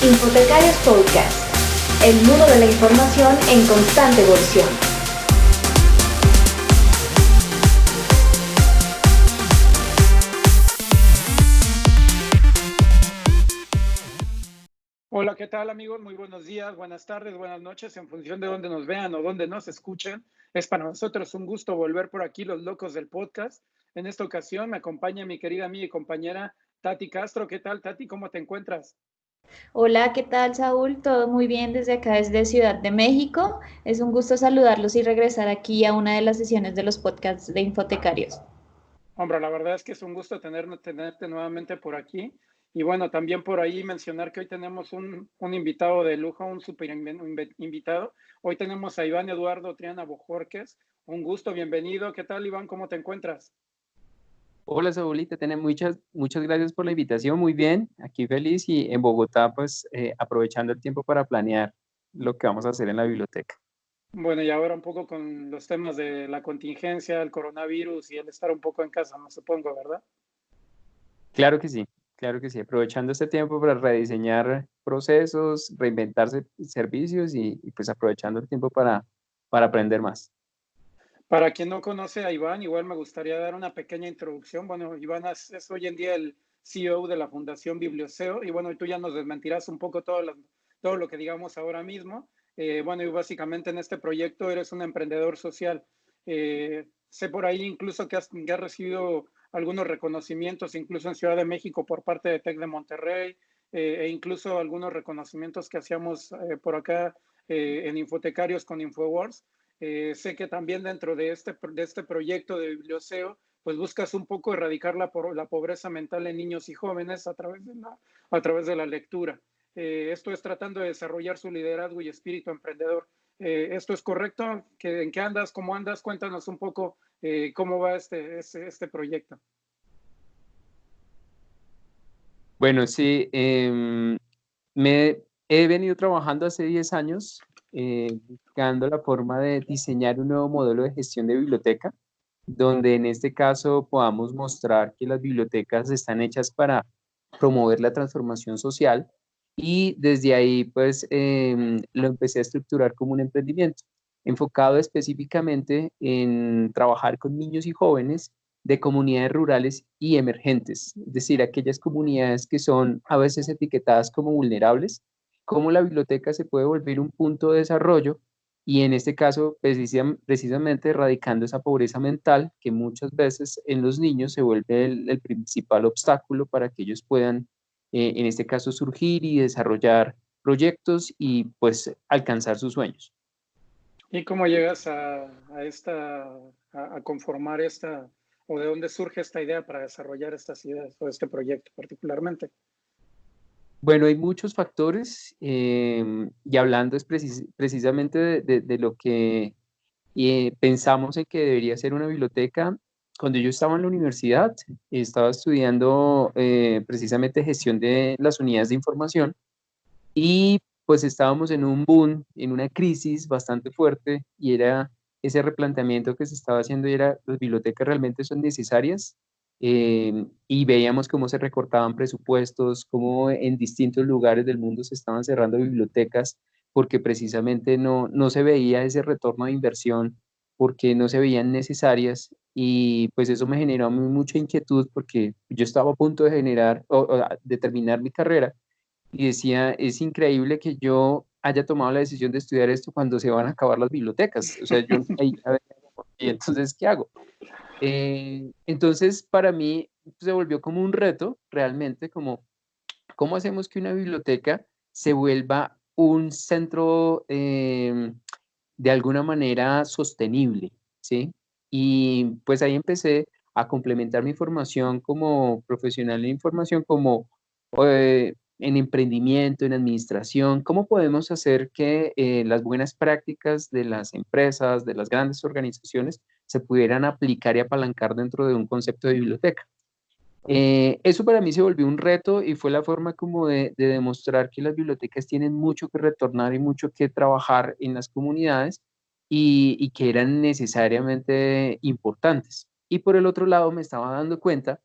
Infotecarios Podcast, el mundo de la información en constante evolución. Hola, ¿qué tal amigos? Muy buenos días, buenas tardes, buenas noches, en función de dónde nos vean o dónde nos escuchen. Es para nosotros un gusto volver por aquí, los locos del podcast. En esta ocasión me acompaña mi querida amiga y compañera Tati Castro. ¿Qué tal, Tati? ¿Cómo te encuentras? Hola, ¿qué tal, Saúl? Todo muy bien desde acá, desde Ciudad de México. Es un gusto saludarlos y regresar aquí a una de las sesiones de los podcasts de Infotecarios. Hombre, la verdad es que es un gusto tenerte nuevamente por aquí. Y bueno, también por ahí mencionar que hoy tenemos un invitado de lujo, un super invitado. Hoy tenemos a Iván Eduardo Triana Bojorquez. Un gusto, bienvenido. ¿Qué tal, Iván? ¿Cómo te encuentras? Hola, Saulita, muchas gracias por la invitación, muy bien, aquí feliz y en Bogotá, pues aprovechando el tiempo para planear lo que vamos a hacer en la biblioteca. Bueno, y ahora un poco con los temas de la contingencia, el coronavirus y el estar un poco en casa, me supongo, ¿verdad? Claro que sí, aprovechando este tiempo para rediseñar procesos, reinventarse servicios y pues aprovechando el tiempo para aprender más. Para quien no conoce a Iván, igual me gustaría dar una pequeña introducción. Bueno, Iván es hoy en día el CEO de la Fundación Biblioseo y bueno, tú ya nos desmentirás un poco todo lo que digamos ahora mismo. Bueno, y básicamente en este proyecto eres un emprendedor social. Sé por ahí incluso que has recibido algunos reconocimientos, incluso en Ciudad de México por parte de TEC de Monterrey, e incluso algunos reconocimientos que hacíamos por acá en Infotecarios con InfoWars. Sé que también dentro de este proyecto de Biblioseo, pues buscas un poco erradicar la pobreza mental en niños y jóvenes a través de la lectura. Esto es tratando de desarrollar su liderazgo y espíritu emprendedor. ¿Esto es correcto? ¿En qué andas? ¿Cómo andas? Cuéntanos un poco cómo va este proyecto. Bueno, sí, me he venido trabajando hace 10 años buscando la forma de diseñar un nuevo modelo de gestión de biblioteca, donde en este caso podamos mostrar que las bibliotecas están hechas para promover la transformación social y desde ahí pues lo empecé a estructurar como un emprendimiento, enfocado específicamente en trabajar con niños y jóvenes de comunidades rurales y emergentes, es decir, aquellas comunidades que son a veces etiquetadas como vulnerables, cómo la biblioteca se puede volver un punto de desarrollo y en este caso precisamente erradicando esa pobreza mental que muchas veces en los niños se vuelve el principal obstáculo para que ellos puedan, en este caso, surgir y desarrollar proyectos y pues alcanzar sus sueños. ¿Y cómo llegas a conformar o de dónde surge esta idea para desarrollar estas ideas o este proyecto particularmente? Bueno, hay muchos factores y hablando es precisamente de lo que pensamos en que debería ser una biblioteca. Cuando yo estaba en la universidad, estaba estudiando precisamente gestión de las unidades de información y pues estábamos en un boom, en una crisis bastante fuerte y era ese replanteamiento que se estaba haciendo y era, ¿las bibliotecas realmente son necesarias? Y veíamos cómo se recortaban presupuestos, cómo en distintos lugares del mundo se estaban cerrando bibliotecas porque precisamente no se veía ese retorno de inversión, porque no se veían necesarias y pues eso me generó a mí mucha inquietud porque yo estaba a punto de generar o de terminar mi carrera y decía, es increíble que yo haya tomado la decisión de estudiar esto cuando se van a acabar las bibliotecas. O sea, yo ahí, a ver, ¿y entonces qué hago? Entonces, para mí se volvió como un reto, realmente, como, ¿cómo hacemos que una biblioteca se vuelva un centro de alguna manera sostenible? ¿Sí? Y pues ahí empecé a complementar mi formación como profesional en información, como en emprendimiento, en administración, ¿cómo podemos hacer que las buenas prácticas de las empresas, de las grandes organizaciones, se pudieran aplicar y apalancar dentro de un concepto de biblioteca? Eso para mí se volvió un reto y fue la forma como de demostrar que las bibliotecas tienen mucho que retornar y mucho que trabajar en las comunidades y que eran necesariamente importantes. Y por el otro lado me estaba dando cuenta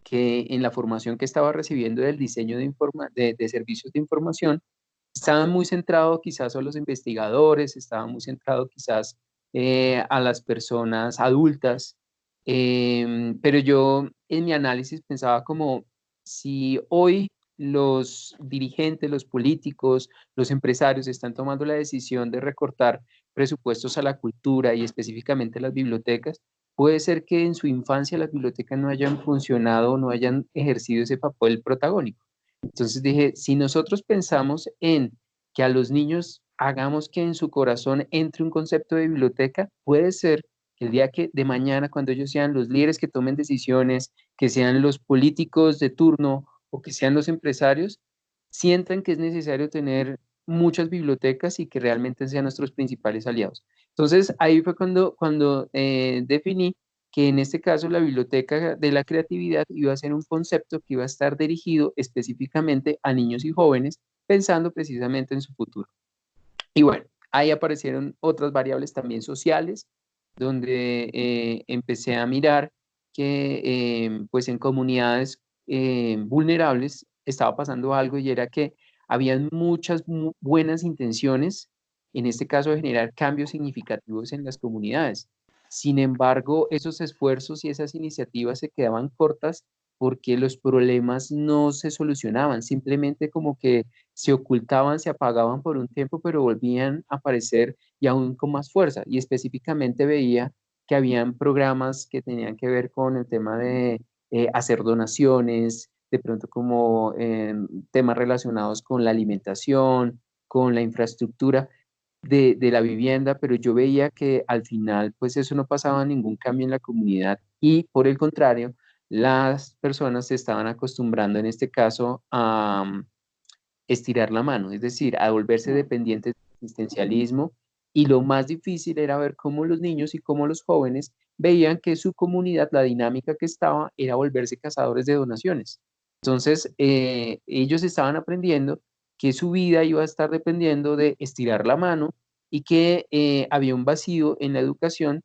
que en la formación que estaba recibiendo del diseño de servicios de información, estaban muy centrados quizás a los investigadores, estaban muy centrados quizás a las personas adultas, pero yo en mi análisis pensaba como si hoy los dirigentes, los políticos, los empresarios están tomando la decisión de recortar presupuestos a la cultura y específicamente a las bibliotecas, puede ser que en su infancia las bibliotecas no hayan funcionado, no hayan ejercido ese papel protagónico. Entonces dije, si nosotros pensamos en que a los niños hagamos que en su corazón entre un concepto de biblioteca, puede ser que el día que de mañana, cuando ellos sean los líderes que tomen decisiones, que sean los políticos de turno o que sean los empresarios, sientan que es necesario tener muchas bibliotecas y que realmente sean nuestros principales aliados. Entonces, ahí fue cuando definí que en este caso la biblioteca de la creatividad iba a ser un concepto que iba a estar dirigido específicamente a niños y jóvenes, pensando precisamente en su futuro. Y bueno, ahí aparecieron otras variables también sociales, donde empecé a mirar que pues en comunidades vulnerables estaba pasando algo y era que habían muchas buenas intenciones, en este caso de generar cambios significativos en las comunidades. Sin embargo, esos esfuerzos y esas iniciativas se quedaban cortas porque los problemas no se solucionaban, simplemente como que se ocultaban, se apagaban por un tiempo, pero volvían a aparecer y aún con más fuerza. Y específicamente veía que habían programas que tenían que ver con el tema de hacer donaciones, de pronto como temas relacionados con la alimentación, con la infraestructura de la vivienda, pero yo veía que al final pues eso no pasaba ningún cambio en la comunidad y por el contrario, las personas se estaban acostumbrando en este caso a estirar la mano, es decir, a volverse dependientes del asistencialismo y lo más difícil era ver cómo los niños y cómo los jóvenes veían que su comunidad, la dinámica que estaba, era volverse cazadores de donaciones. Entonces, ellos estaban aprendiendo que su vida iba a estar dependiendo de estirar la mano y que había un vacío en la educación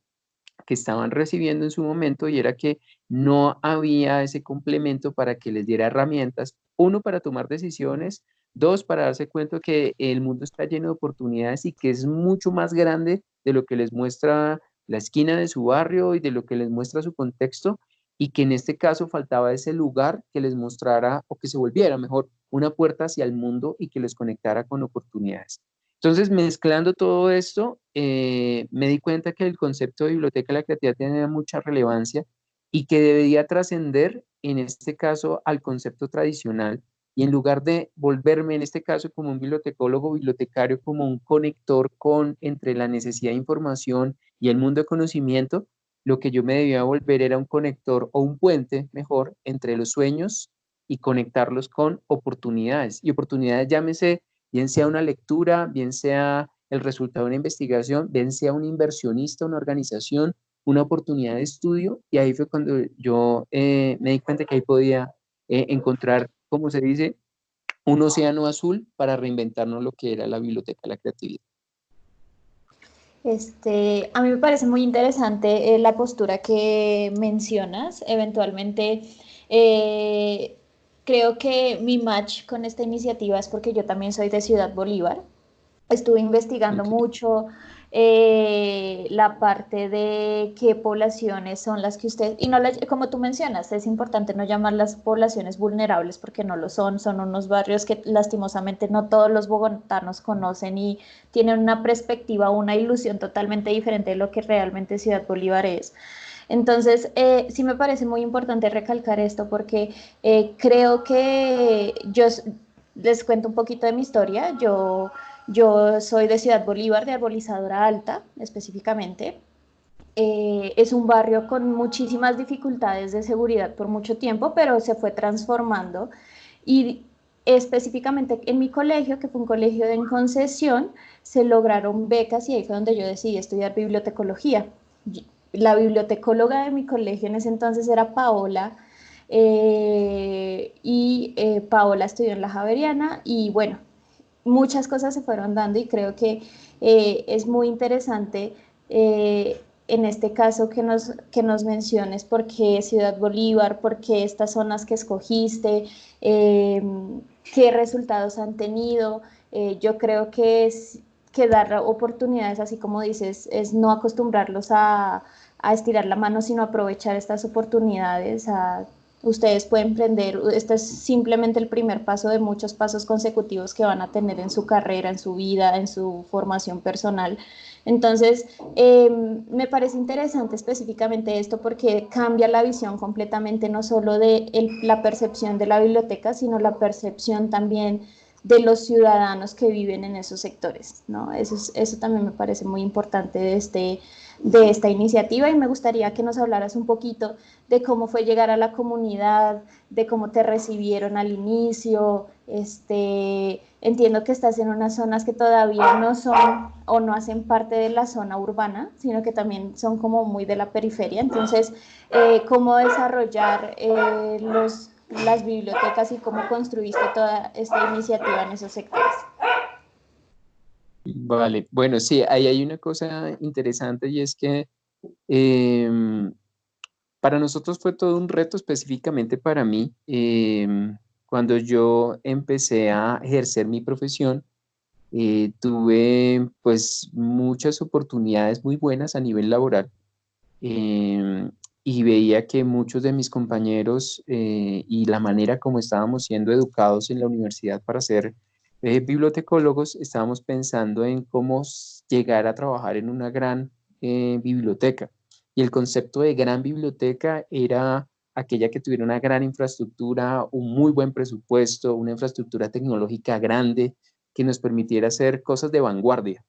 que estaban recibiendo en su momento y era que no había ese complemento para que les diera herramientas, uno, para tomar decisiones, dos, para darse cuenta que el mundo está lleno de oportunidades y que es mucho más grande de lo que les muestra la esquina de su barrio y de lo que les muestra su contexto y que en este caso faltaba ese lugar que les mostrara o que se volviera mejor una puerta hacia el mundo y que les conectara con oportunidades. Entonces, mezclando todo esto, me di cuenta que el concepto de biblioteca de la creatividad tenía mucha relevancia y que debería trascender, en este caso, al concepto tradicional. Y en lugar de volverme, en este caso, como un bibliotecólogo, bibliotecario, como un conector entre la necesidad de información y el mundo de conocimiento, lo que yo me debía volver era un conector o un puente, mejor, entre los sueños y conectarlos con oportunidades. Y oportunidades, llámese bien sea una lectura, bien sea el resultado de una investigación, bien sea un inversionista, una organización, una oportunidad de estudio, y ahí fue cuando yo me di cuenta que ahí podía encontrar, como se dice, un océano azul para reinventarnos lo que era la biblioteca de la creatividad. A mí me parece muy interesante la postura que mencionas. Eventualmente, creo que mi match con esta iniciativa es porque yo también soy de Ciudad Bolívar. Estuve investigando Okay. mucho la parte de qué poblaciones son las que usted, y no como tú mencionas, es importante no llamar las poblaciones vulnerables porque no lo son unos barrios que lastimosamente no todos los bogotanos conocen y tienen una perspectiva, una ilusión totalmente diferente de lo que realmente Ciudad Bolívar es. Entonces, sí me parece muy importante recalcar esto porque creo que les cuento un poquito de mi historia. Yo soy de Ciudad Bolívar, de Arbolizadora Alta específicamente. Es un barrio con muchísimas dificultades de seguridad por mucho tiempo, pero se fue transformando y específicamente en mi colegio, que fue un colegio en concesión, se lograron becas y ahí fue donde yo decidí estudiar bibliotecología. La bibliotecóloga de mi colegio en ese entonces era Paola, Paola estudió en la Javeriana y bueno, muchas cosas se fueron dando y creo que es muy interesante en este caso que nos menciones por qué Ciudad Bolívar, por qué estas zonas que escogiste, qué resultados han tenido. Yo creo que dar oportunidades, así como dices, es no acostumbrarlos a estirar la mano, sino aprovechar estas oportunidades. Ustedes pueden emprender, este es simplemente el primer paso de muchos pasos consecutivos que van a tener en su carrera, en su vida, en su formación personal. Entonces, me parece interesante específicamente esto porque cambia la visión completamente, no solo de la percepción de la biblioteca, sino la percepción también de los ciudadanos que viven en esos sectores, ¿no? Eso también me parece muy importante de esta iniciativa y me gustaría que nos hablaras un poquito de cómo fue llegar a la comunidad, de cómo te recibieron al inicio. Entiendo que estás en unas zonas que todavía no son o no hacen parte de la zona urbana, sino que también son como muy de la periferia. Entonces, ¿cómo desarrollar las bibliotecas y cómo construiste toda esta iniciativa en esos sectores? Vale, bueno, sí, ahí hay una cosa interesante y es que em, para nosotros fue todo un reto, específicamente para mí, cuando yo empecé a ejercer mi profesión. Tuve pues muchas oportunidades muy buenas a nivel laboral, em, y veía que muchos de mis compañeros y la manera como estábamos siendo educados en la universidad para ser bibliotecólogos, estábamos pensando en cómo llegar a trabajar en una gran biblioteca. Y el concepto de gran biblioteca era aquella que tuviera una gran infraestructura, un muy buen presupuesto, una infraestructura tecnológica grande que nos permitiera hacer cosas de vanguardia.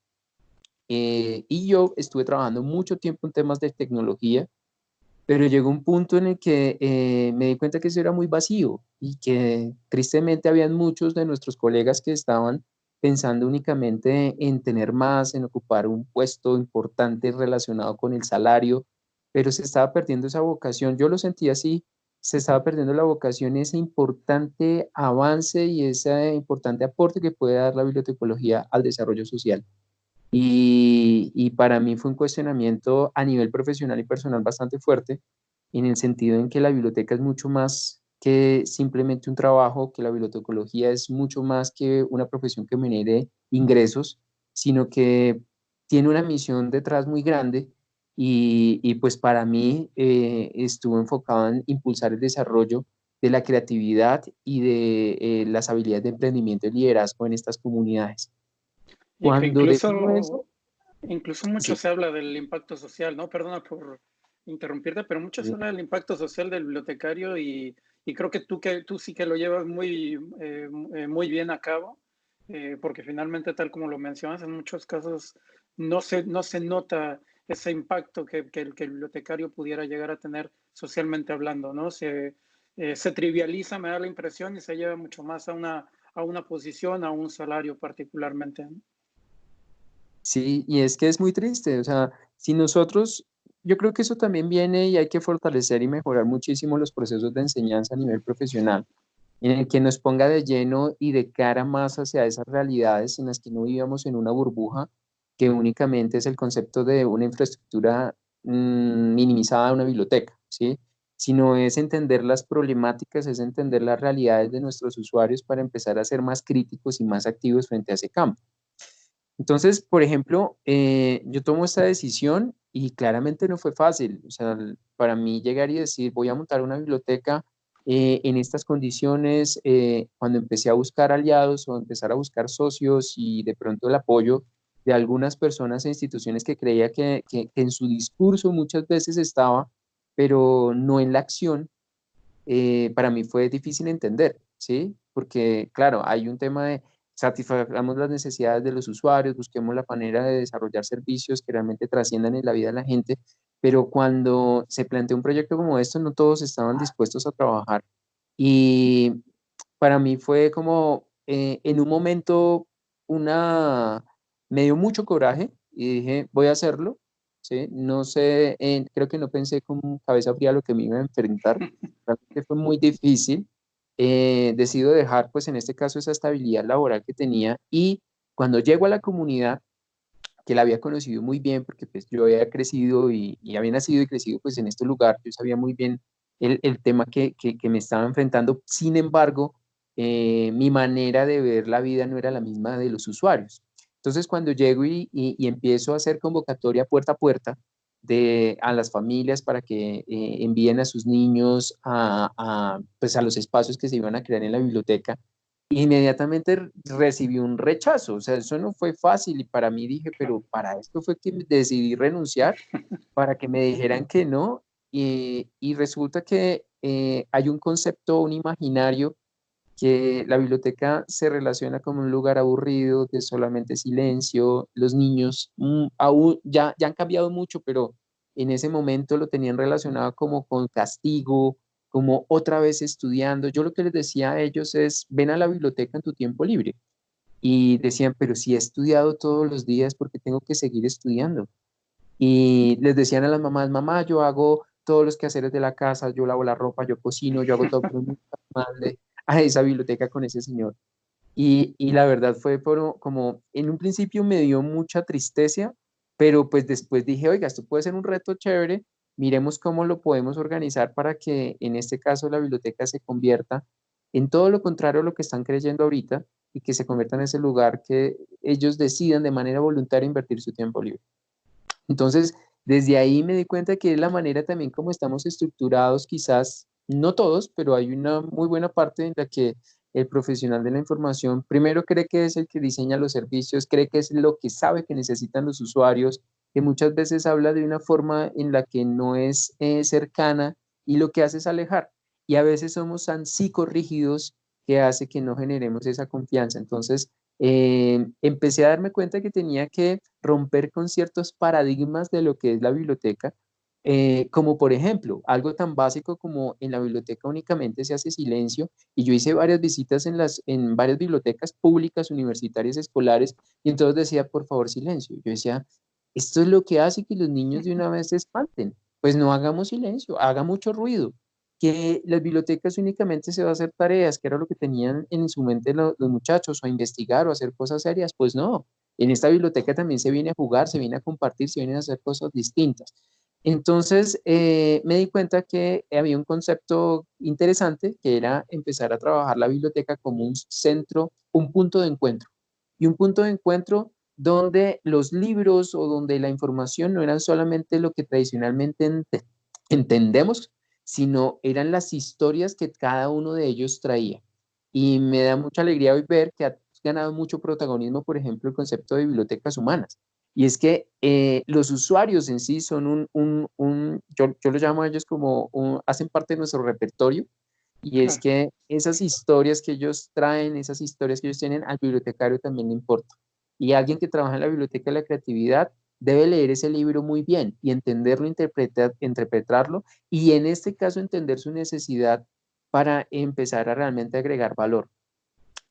Y yo estuve trabajando mucho tiempo en temas de tecnología, pero llegó un punto en el que me di cuenta que eso era muy vacío y que tristemente habían muchos de nuestros colegas que estaban pensando únicamente en tener más, en ocupar un puesto importante relacionado con el salario, pero se estaba perdiendo esa vocación. Yo lo sentía así, se estaba perdiendo la vocación, ese importante avance y ese importante aporte que puede dar la bibliotecología al desarrollo social. Y para mí fue un cuestionamiento a nivel profesional y personal bastante fuerte, en el sentido en que la biblioteca es mucho más que simplemente un trabajo, que la bibliotecología es mucho más que una profesión que me genere ingresos, sino que tiene una misión detrás muy grande y pues para mí estuvo enfocado en impulsar el desarrollo de la creatividad y de las habilidades de emprendimiento y liderazgo en estas comunidades. Y que Cuando defino eso, incluso mucho sí, se habla del impacto social, ¿no? Perdona por interrumpirte, pero mucho se sí, habla del impacto social del bibliotecario y creo que tú sí que lo llevas muy bien a cabo, porque finalmente, tal como lo mencionas, en muchos casos no se nota ese impacto que el bibliotecario pudiera llegar a tener socialmente hablando, ¿no? Se trivializa, me da la impresión, y se lleva mucho más a una posición, a un salario particularmente, ¿no? sí, y es que es muy triste, o sea, si nosotros, yo creo que eso también viene y hay que fortalecer y mejorar muchísimo los procesos de enseñanza a nivel profesional, en el que nos ponga de lleno y de cara más hacia esas realidades en las que no vivíamos en una burbuja, que únicamente es el concepto de una infraestructura minimizada de una biblioteca, ¿sí? Sino es entender las problemáticas, es entender las realidades de nuestros usuarios para empezar a ser más críticos y más activos frente a ese campo. Entonces, por ejemplo, yo tomo esta decisión y claramente no fue fácil. O sea, para mí llegar y decir, voy a montar una biblioteca en estas condiciones, cuando empecé a buscar aliados o empezar a buscar socios y de pronto el apoyo de algunas personas e instituciones que creía que en su discurso muchas veces estaba, pero no en la acción, para mí fue difícil entender, ¿sí? Porque, claro, hay un tema de satisfagamos las necesidades de los usuarios, busquemos la manera de desarrollar servicios que realmente trasciendan en la vida de la gente, pero cuando se plantea un proyecto como esto, no todos estaban dispuestos a trabajar. Y para mí fue como, en un momento, me dio mucho coraje y dije, voy a hacerlo, ¿sí? No sé, creo que no pensé con cabeza fría lo que me iba a enfrentar. Realmente fue muy difícil. Decido dejar, pues en este caso, esa estabilidad laboral que tenía y cuando llego a la comunidad, que la había conocido muy bien, porque pues yo había crecido y había nacido y crecido pues en este lugar, yo sabía muy bien el tema que me estaba enfrentando. Sin embargo, mi manera de ver la vida no era la misma de los usuarios. Entonces, cuando llego y empiezo a hacer convocatoria puerta a puerta a las familias para que envíen a sus niños pues a los espacios que se iban a crear en la biblioteca, inmediatamente recibí un rechazo. O sea, eso no fue fácil y para mí dije, pero para esto fue que decidí renunciar, para que me dijeran que no. Y resulta que hay un concepto, un imaginario, que la biblioteca se relaciona como un lugar aburrido, de solamente silencio. Los niños aún ya han cambiado mucho, pero en ese momento lo tenían relacionado como con castigo, como otra vez estudiando. Yo lo que les decía a ellos es, ven a la biblioteca en tu tiempo libre. Y decían, pero si he estudiado todos los días, ¿por qué tengo que seguir estudiando? Y les decían a las mamás, mamá, yo hago todos los quehaceres de la casa, yo lavo la ropa, yo cocino, yo hago todo, pero nunca más a esa biblioteca con ese señor. Y la verdad fue como, en un principio me dio mucha tristeza, pero pues después dije, oiga, esto puede ser un reto chévere, miremos cómo lo podemos organizar para que en este caso la biblioteca se convierta en todo lo contrario a lo que están creyendo ahorita y que se convierta en ese lugar que ellos decidan de manera voluntaria invertir su tiempo libre. Entonces, desde ahí me di cuenta que es la manera también como estamos estructurados, quizás no todos, pero hay una muy buena parte en la que el profesional de la información primero cree que es el que diseña los servicios, cree que es lo que sabe que necesitan los usuarios, que muchas veces habla de una forma en la que no es cercana y lo que hace es alejar. Y a veces somos tan psicorrígidos que hace que no generemos esa confianza. Entonces, empecé a darme cuenta que tenía que romper con ciertos paradigmas de lo que es la biblioteca, como por ejemplo, algo tan básico como en la biblioteca únicamente se hace silencio, y yo hice varias visitas en varias bibliotecas públicas, universitarias, escolares, y entonces decía, por favor, silencio. Yo decía, esto es lo que hace que los niños de una vez se espanten, pues no hagamos silencio, haga mucho ruido. Que las bibliotecas únicamente se va a hacer tareas, que era lo que tenían en su mente los muchachos, o a investigar o a hacer cosas serias, pues no. En esta biblioteca también se viene a jugar, se viene a compartir, se vienen a hacer cosas distintas. Entonces me di cuenta que había un concepto interesante que era empezar a trabajar la biblioteca como un centro, un punto de encuentro. Y un punto de encuentro donde los libros o donde la información no eran solamente lo que tradicionalmente entendemos, sino eran las historias que cada uno de ellos traía. Y me da mucha alegría hoy ver que ha ganado mucho protagonismo, por ejemplo, el concepto de bibliotecas humanas. Y es que los usuarios en sí son yo lo llamo a ellos como, hacen parte de nuestro repertorio, y es Claro. que esas historias que ellos traen, esas historias que ellos tienen, al bibliotecario también le importa. Y alguien que trabaja en la biblioteca de la creatividad debe leer ese libro muy bien y entenderlo, interpretarlo, y en este caso entender su necesidad para empezar a realmente agregar valor.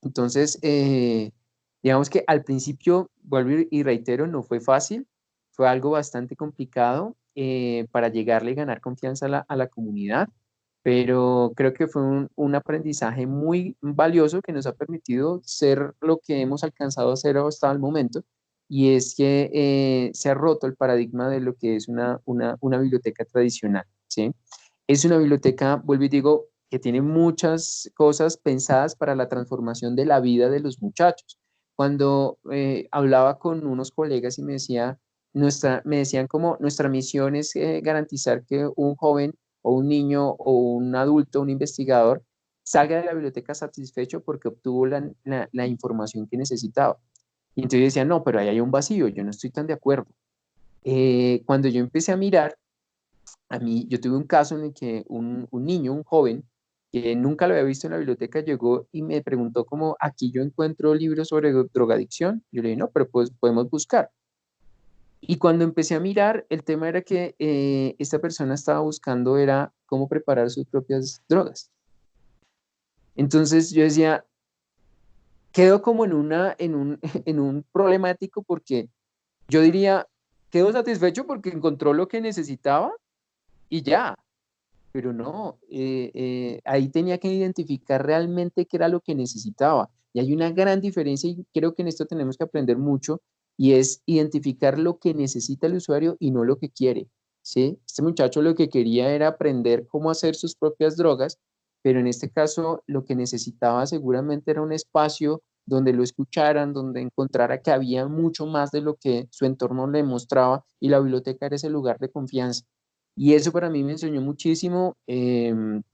Entonces, digamos que al principio, vuelvo y reitero, no fue fácil, fue algo bastante complicado para llegarle y ganar confianza a la comunidad, pero creo que fue un aprendizaje muy valioso que nos ha permitido ser lo que hemos alcanzado a ser hasta el momento, y es que se ha roto el paradigma de lo que es una biblioteca tradicional, ¿sí? Es una biblioteca, vuelvo y digo, que tiene muchas cosas pensadas para la transformación de la vida de los muchachos. Cuando hablaba con unos colegas y me decían como nuestra misión es garantizar que un joven o un niño o un adulto, un investigador, salga de la biblioteca satisfecho porque obtuvo la información que necesitaba. Y entonces decía, no, pero ahí hay un vacío, yo no estoy tan de acuerdo. Cuando yo empecé a mirar, yo tuve un caso en el que un niño, un joven, que nunca lo había visto en la biblioteca, llegó y me preguntó como, aquí yo encuentro libros sobre drogadicción. Yo le dije, no, pero pues podemos buscar. Y cuando empecé a mirar, el tema era que esta persona estaba buscando era cómo preparar sus propias drogas. Entonces yo decía, quedo como en un problemático, porque yo diría, quedo satisfecho porque encontró lo que necesitaba y ya. Pero no, ahí tenía que identificar realmente qué era lo que necesitaba. Y hay una gran diferencia, y creo que en esto tenemos que aprender mucho, y es identificar lo que necesita el usuario y no lo que quiere, ¿sí? Este muchacho lo que quería era aprender cómo hacer sus propias drogas, pero en este caso lo que necesitaba seguramente era un espacio donde lo escucharan, donde encontrara que había mucho más de lo que su entorno le mostraba, y la biblioteca era ese lugar de confianza. Y eso para mí me enseñó muchísimo, y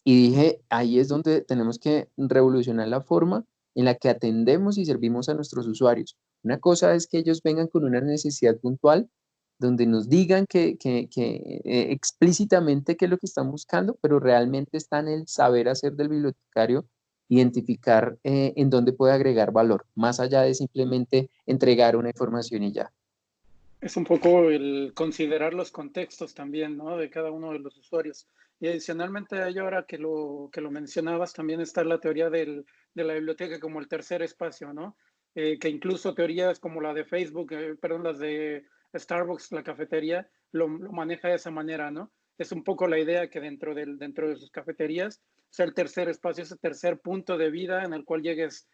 dije, ahí es donde tenemos que revolucionar la forma en la que atendemos y servimos a nuestros usuarios. Una cosa es que ellos vengan con una necesidad puntual, donde nos digan explícitamente qué es lo que están buscando, pero realmente está en el saber hacer del bibliotecario, identificar en dónde puede agregar valor, más allá de simplemente entregar una información y ya. Es un poco el considerar los contextos también, ¿no? De cada uno de los usuarios. Y adicionalmente a ello, ahora que lo mencionabas, también está la teoría de la biblioteca como el tercer espacio, ¿no? Que incluso teorías como la de Facebook, perdón, las de Starbucks, la cafetería, lo maneja de esa manera, ¿no? Es un poco la idea que dentro de sus cafeterías sea el tercer espacio, ese tercer punto de vida en el cual llegues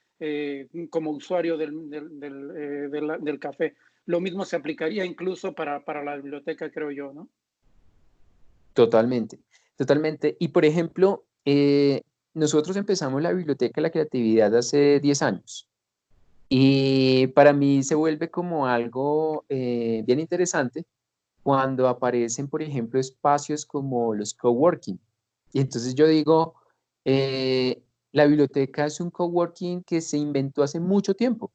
como usuario del café. Lo mismo se aplicaría incluso para la biblioteca, creo yo, ¿no? Totalmente, totalmente. Y por ejemplo, nosotros empezamos la Biblioteca de la Creatividad hace 10 años. Y para mí se vuelve como algo bien interesante cuando aparecen, por ejemplo, espacios como los coworking. Y entonces yo digo, la biblioteca es un coworking que se inventó hace mucho tiempo.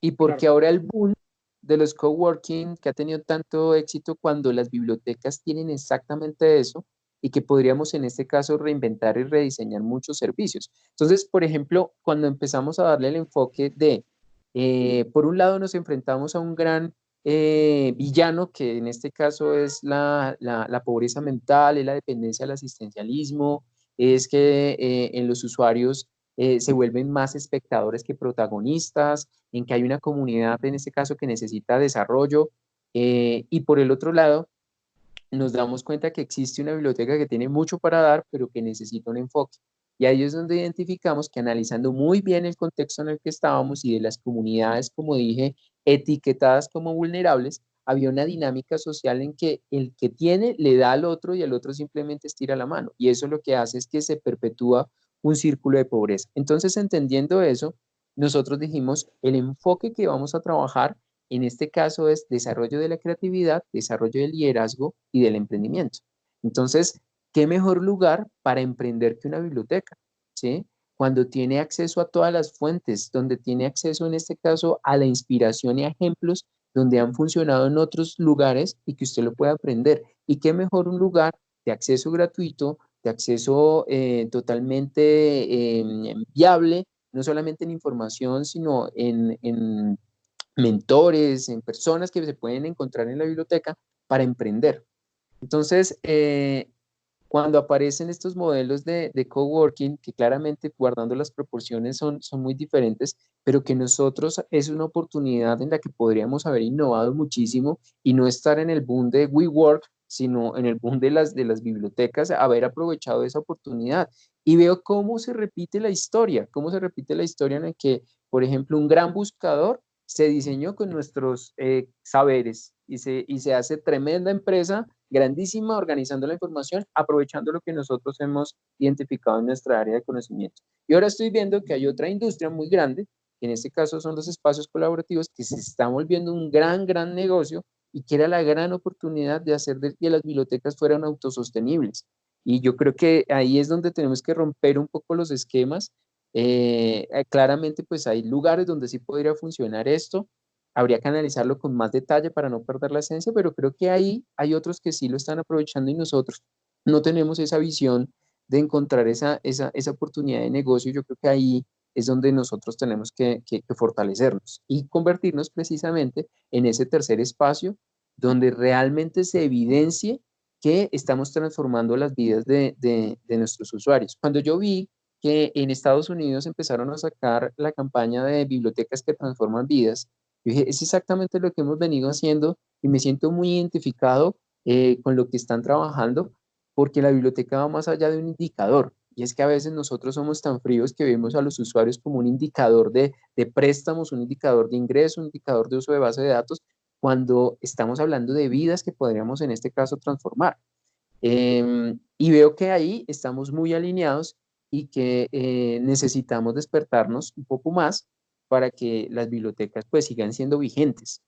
Y porque Claro. ahora el boom de los coworking que ha tenido tanto éxito, cuando las bibliotecas tienen exactamente eso, y que podríamos en este caso reinventar y rediseñar muchos servicios. Entonces, por ejemplo, cuando empezamos a darle el enfoque de, por un lado nos enfrentamos a un gran villano, que en este caso es la pobreza mental, es la dependencia del asistencialismo, es que en los usuarios se vuelven más espectadores que protagonistas, en que hay una comunidad en este caso que necesita desarrollo, y por el otro lado nos damos cuenta que existe una biblioteca que tiene mucho para dar, pero que necesita un enfoque. Y ahí es donde identificamos que, analizando muy bien el contexto en el que estábamos y de las comunidades, como dije, etiquetadas como vulnerables, había una dinámica social en que el que tiene le da al otro y el otro simplemente estira la mano. Y eso lo que hace es que se perpetúa un círculo de pobreza. Entonces, entendiendo eso, nosotros dijimos, el enfoque que vamos a trabajar en este caso es desarrollo de la creatividad, desarrollo del liderazgo y del emprendimiento. Entonces, ¿qué mejor lugar para emprender que una biblioteca? ¿Sí? Cuando tiene acceso a todas las fuentes, donde tiene acceso en este caso a la inspiración y a ejemplos donde han funcionado en otros lugares y que usted lo pueda aprender. ¿Y qué mejor un lugar de acceso gratuito, de acceso totalmente viable, no solamente en información, sino en mentores, en personas que se pueden encontrar en la biblioteca para emprender? Entonces, cuando aparecen estos modelos de coworking, que claramente guardando las proporciones son muy diferentes, pero que nosotros es una oportunidad en la que podríamos haber innovado muchísimo y no estar en el boom de WeWork, sino en el boom de las bibliotecas, haber aprovechado esa oportunidad. Y veo cómo se repite la historia en el que, por ejemplo, un gran buscador se diseñó con nuestros saberes y se hace tremenda empresa, grandísima, organizando la información, aprovechando lo que nosotros hemos identificado en nuestra área de conocimiento. Y ahora estoy viendo que hay otra industria muy grande, que en este caso son los espacios colaborativos, que se están volviendo un gran negocio, y que era la gran oportunidad de hacer de que las bibliotecas fueran autosostenibles. Y yo creo que ahí es donde tenemos que romper un poco los esquemas. Claramente, pues hay lugares donde sí podría funcionar esto. Habría que analizarlo con más detalle para no perder la esencia, pero creo que ahí hay otros que sí lo están aprovechando, y nosotros no tenemos esa visión de encontrar esa oportunidad de negocio. Yo creo que ahí es donde nosotros tenemos que fortalecernos y convertirnos precisamente en ese tercer espacio donde realmente se evidencie que estamos transformando las vidas de nuestros usuarios. Cuando yo vi que en Estados Unidos empezaron a sacar la campaña de bibliotecas que transforman vidas, yo dije, es exactamente lo que hemos venido haciendo, y me siento muy identificado con lo que están trabajando, porque la biblioteca va más allá de un indicador. y es que a veces nosotros somos tan fríos que vemos a los usuarios como un indicador de préstamos, un indicador de ingreso, un indicador de uso de base de datos, cuando estamos hablando de vidas que podríamos en este caso transformar. Y veo que ahí estamos muy alineados y que necesitamos despertarnos un poco más para que las bibliotecas pues sigan siendo vigentes.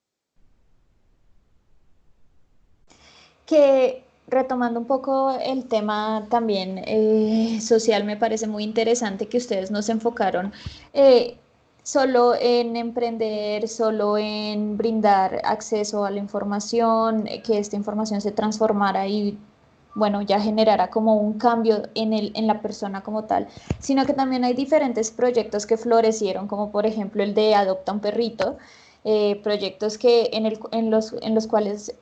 Que retomando un poco el tema también social, me parece muy interesante que ustedes nos enfocaron solo en emprender, solo en brindar acceso a la información, que esta información se transformara y bueno, ya generará como un cambio en la persona como tal, sino que también hay diferentes proyectos que florecieron, como por ejemplo el de Adopta un Perrito, proyectos que en los cuales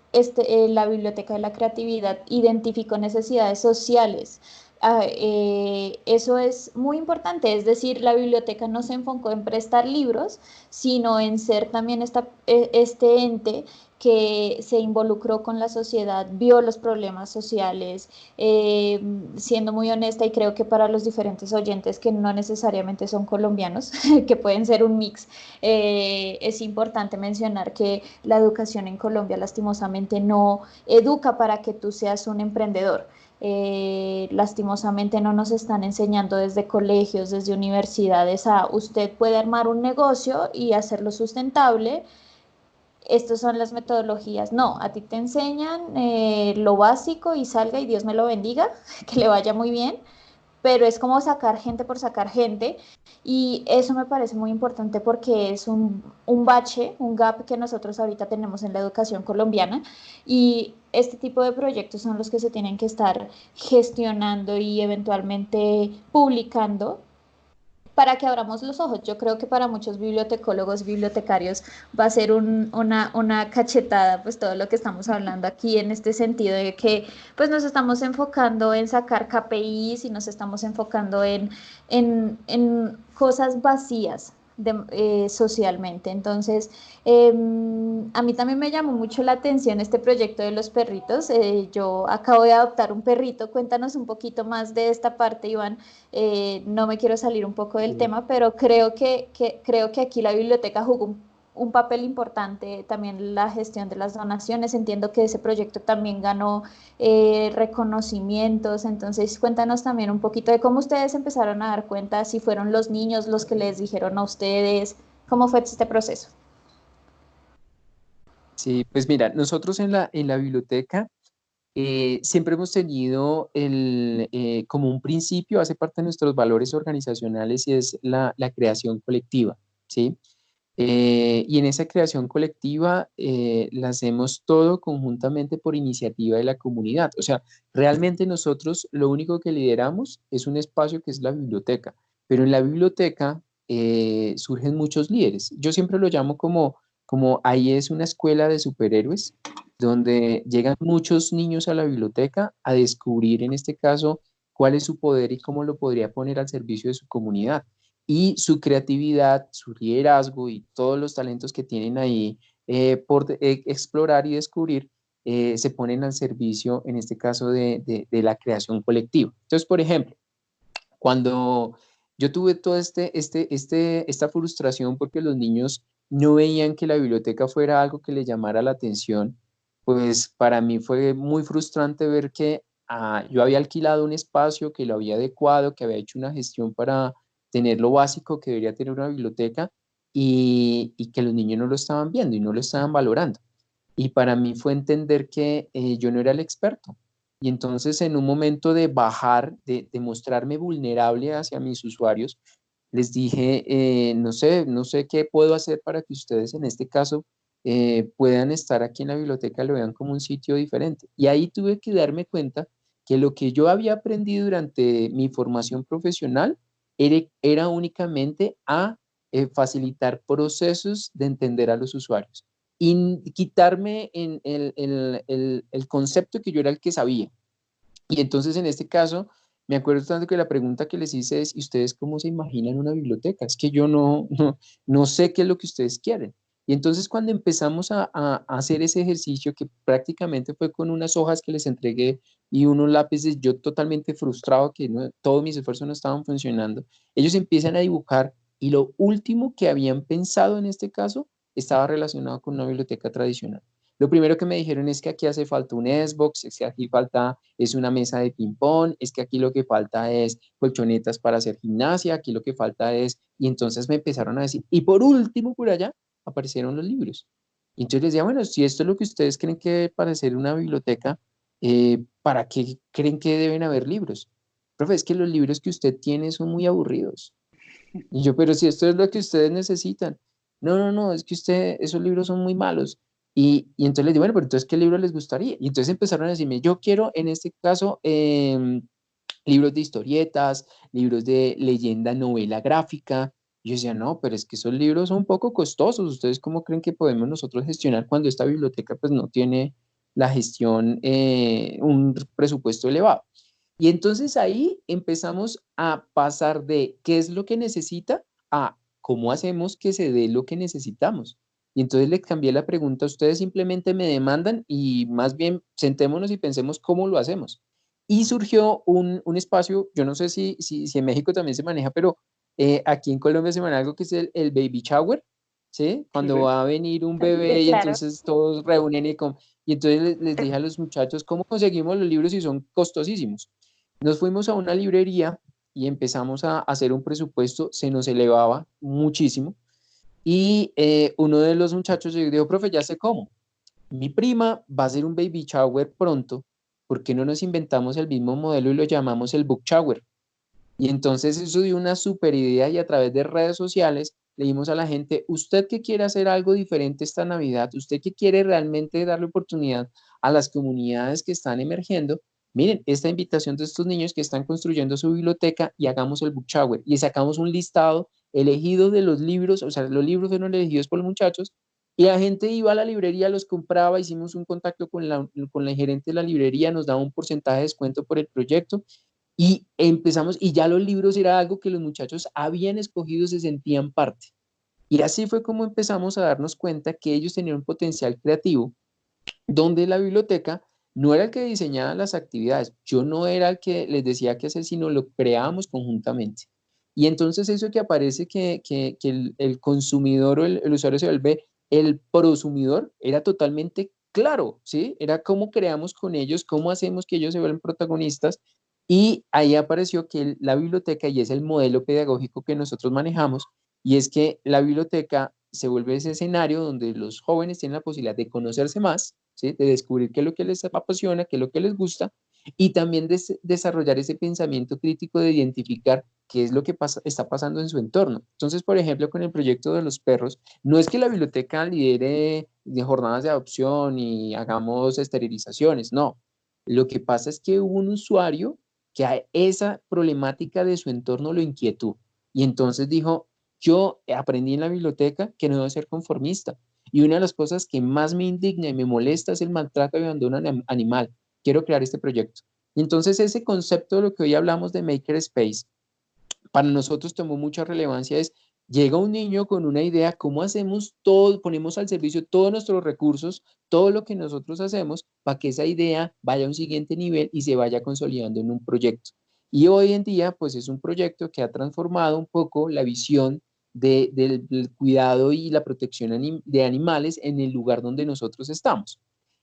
la Biblioteca de la Creatividad identificó necesidades sociales. Eso es muy importante, es decir, la biblioteca no se enfocó en prestar libros, sino en ser también este ente que se involucró con la sociedad, vio los problemas sociales, siendo muy honesta y creo que para los diferentes oyentes que no necesariamente son colombianos, que pueden ser un mix, es importante mencionar que la educación en Colombia lastimosamente no educa para que tú seas un emprendedor. Lastimosamente no nos están enseñando desde colegios, desde universidades a usted puede armar un negocio y hacerlo sustentable. Estas son las metodologías. No, a ti te enseñan lo básico y salga y Dios me lo bendiga, que le vaya muy bien, pero es como sacar gente por sacar gente y eso me parece muy importante porque es un bache, un gap que nosotros ahorita tenemos en la educación colombiana y este tipo de proyectos son los que se tienen que estar gestionando y eventualmente publicando para que abramos los ojos. Yo creo que para muchos bibliotecólogos, bibliotecarios, va a ser una cachetada, pues todo lo que estamos hablando aquí en este sentido de que pues nos estamos enfocando en sacar KPIs y nos estamos enfocando en cosas vacías socialmente. Entonces, a mí también me llamó mucho la atención este proyecto de los perritos. Yo acabo de adoptar un perrito. Cuéntanos un poquito más de esta parte, Iván. No me quiero salir un poco del tema, pero creo que aquí la biblioteca jugó un papel importante, también la gestión de las donaciones. Entiendo que ese proyecto también ganó reconocimientos, entonces cuéntanos también un poquito de cómo ustedes empezaron a dar cuenta, si fueron los niños los que les dijeron a ustedes, cómo fue este proceso. Sí, pues mira, nosotros en la biblioteca siempre hemos tenido como un principio, hace parte de nuestros valores organizacionales y es la creación colectiva, ¿sí? Y en esa creación colectiva la hacemos todo conjuntamente por iniciativa de la comunidad. O sea, realmente nosotros lo único que lideramos es un espacio que es la biblioteca, pero en la biblioteca surgen muchos líderes. Yo siempre lo llamo como ahí es una escuela de superhéroes donde llegan muchos niños a la biblioteca a descubrir en este caso cuál es su poder y cómo lo podría poner al servicio de su comunidad y su creatividad, su liderazgo y todos los talentos que tienen ahí por explorar y descubrir, se ponen al servicio, en este caso, de la creación colectiva. Entonces, por ejemplo, cuando yo tuve toda esta frustración porque los niños no veían que la biblioteca fuera algo que les llamara la atención, pues para mí fue muy frustrante ver que yo había alquilado un espacio, que lo había adecuado, que había hecho una gestión para tener lo básico que debería tener una biblioteca y que los niños no lo estaban viendo y no lo estaban valorando. Y para mí fue entender que yo no era el experto. Y entonces en un momento de bajar, de mostrarme vulnerable hacia mis usuarios, les dije, no sé qué puedo hacer para que ustedes en este caso puedan estar aquí en la biblioteca, lo vean como un sitio diferente. Y ahí tuve que darme cuenta que lo que yo había aprendido durante mi formación profesional era únicamente a facilitar procesos de entender a los usuarios y quitarme el concepto que yo era el que sabía. Y entonces en este caso, me acuerdo tanto que la pregunta que les hice es, ¿y ustedes cómo se imaginan una biblioteca? Es que yo no sé qué es lo que ustedes quieren. Y entonces cuando empezamos a hacer ese ejercicio, que prácticamente fue con unas hojas que les entregué y unos lápices, yo totalmente frustrado que todos mis esfuerzos no estaban funcionando. Ellos empiezan a dibujar y lo último que habían pensado en este caso estaba relacionado con una biblioteca tradicional. Lo primero que me dijeron es que aquí hace falta un Xbox, es que aquí falta es una mesa de ping-pong, es que aquí lo que falta es colchonetas para hacer gimnasia, aquí lo que falta es, y entonces me empezaron a decir, y por último por allá aparecieron los libros. Y entonces les decía, bueno, si esto es lo que ustedes creen que debe parecer una biblioteca, ¿para qué creen que deben haber libros? Profe, es que los libros que usted tiene son muy aburridos. Y yo, pero si esto es lo que ustedes necesitan. No, no, no, es que esos libros son muy malos. Y entonces les digo, bueno, pero entonces, ¿qué libro les gustaría? Y entonces empezaron a decirme, yo quiero en este caso libros de historietas, libros de leyenda, novela gráfica. Y yo decía, no, pero es que esos libros son un poco costosos. ¿Ustedes cómo creen que podemos nosotros gestionar cuando esta biblioteca pues no tiene la gestión, un presupuesto elevado? Y entonces ahí empezamos a pasar de qué es lo que necesita a cómo hacemos que se dé lo que necesitamos. Y entonces le cambié la pregunta, ustedes simplemente me demandan y más bien sentémonos y pensemos cómo lo hacemos. Y surgió un espacio, yo no sé si en México también se maneja, pero aquí en Colombia se maneja algo que es el baby shower, ¿sí? Sí, Cuando sí. va a venir un Sí, bebé y claro. entonces todos reúnen y entonces les dije a los muchachos, ¿cómo conseguimos los libros si son costosísimos? Nos fuimos a una librería y empezamos a hacer un presupuesto, se nos elevaba muchísimo y uno de los muchachos dijo, profe, ya sé cómo. Mi prima va a hacer un baby shower pronto, ¿por qué no nos inventamos el mismo modelo y lo llamamos el book shower? Y entonces eso dio una super idea y a través de redes sociales le dimos a la gente, usted que quiere hacer algo diferente esta Navidad, usted que quiere realmente darle oportunidad a las comunidades que están emergiendo, miren, esta invitación de estos niños que están construyendo su biblioteca y hagamos el book shower y sacamos un listado elegido de los libros, o sea, los libros fueron elegidos por los muchachos y la gente iba a la librería, los compraba, hicimos un contacto con la gerente de la librería, nos daba un porcentaje de descuento por el proyecto y empezamos, y ya los libros era algo que los muchachos habían escogido, se sentían parte. Y así fue como empezamos a darnos cuenta que ellos tenían un potencial creativo, donde la biblioteca no era el que diseñaba las actividades, yo no era el que les decía qué hacer, sino lo creábamos conjuntamente. Y entonces eso que aparece que el consumidor o el usuario se vuelve el prosumidor, era totalmente claro, ¿sí? Era cómo creamos con ellos, cómo hacemos que ellos se vuelvan protagonistas. Y ahí apareció que la biblioteca, y es el modelo pedagógico que nosotros manejamos, y es que la biblioteca se vuelve ese escenario donde los jóvenes tienen la posibilidad de conocerse más, ¿sí? De descubrir qué es lo que les apasiona, qué es lo que les gusta, y también desarrollar ese pensamiento crítico de identificar qué es lo que está pasando en su entorno. Entonces, por ejemplo, con el proyecto de los perros, no es que la biblioteca lidere de jornadas de adopción y hagamos esterilizaciones, no. Lo que pasa es que hubo un usuario que a esa problemática de su entorno lo inquietó y entonces dijo, yo aprendí en la biblioteca que no debo ser conformista. Y una de las cosas que más me indigna y me molesta es el maltrato y abandono animal. Quiero crear este proyecto. Y entonces ese concepto de lo que hoy hablamos de Maker Space, para nosotros tomó mucha relevancia, es, llega un niño con una idea, ¿cómo hacemos todo? Ponemos al servicio todos nuestros recursos, todo lo que nosotros hacemos para que esa idea vaya a un siguiente nivel y se vaya consolidando en un proyecto. Y hoy en día, pues es un proyecto que ha transformado un poco la visión del cuidado y la protección de animales en el lugar donde nosotros estamos.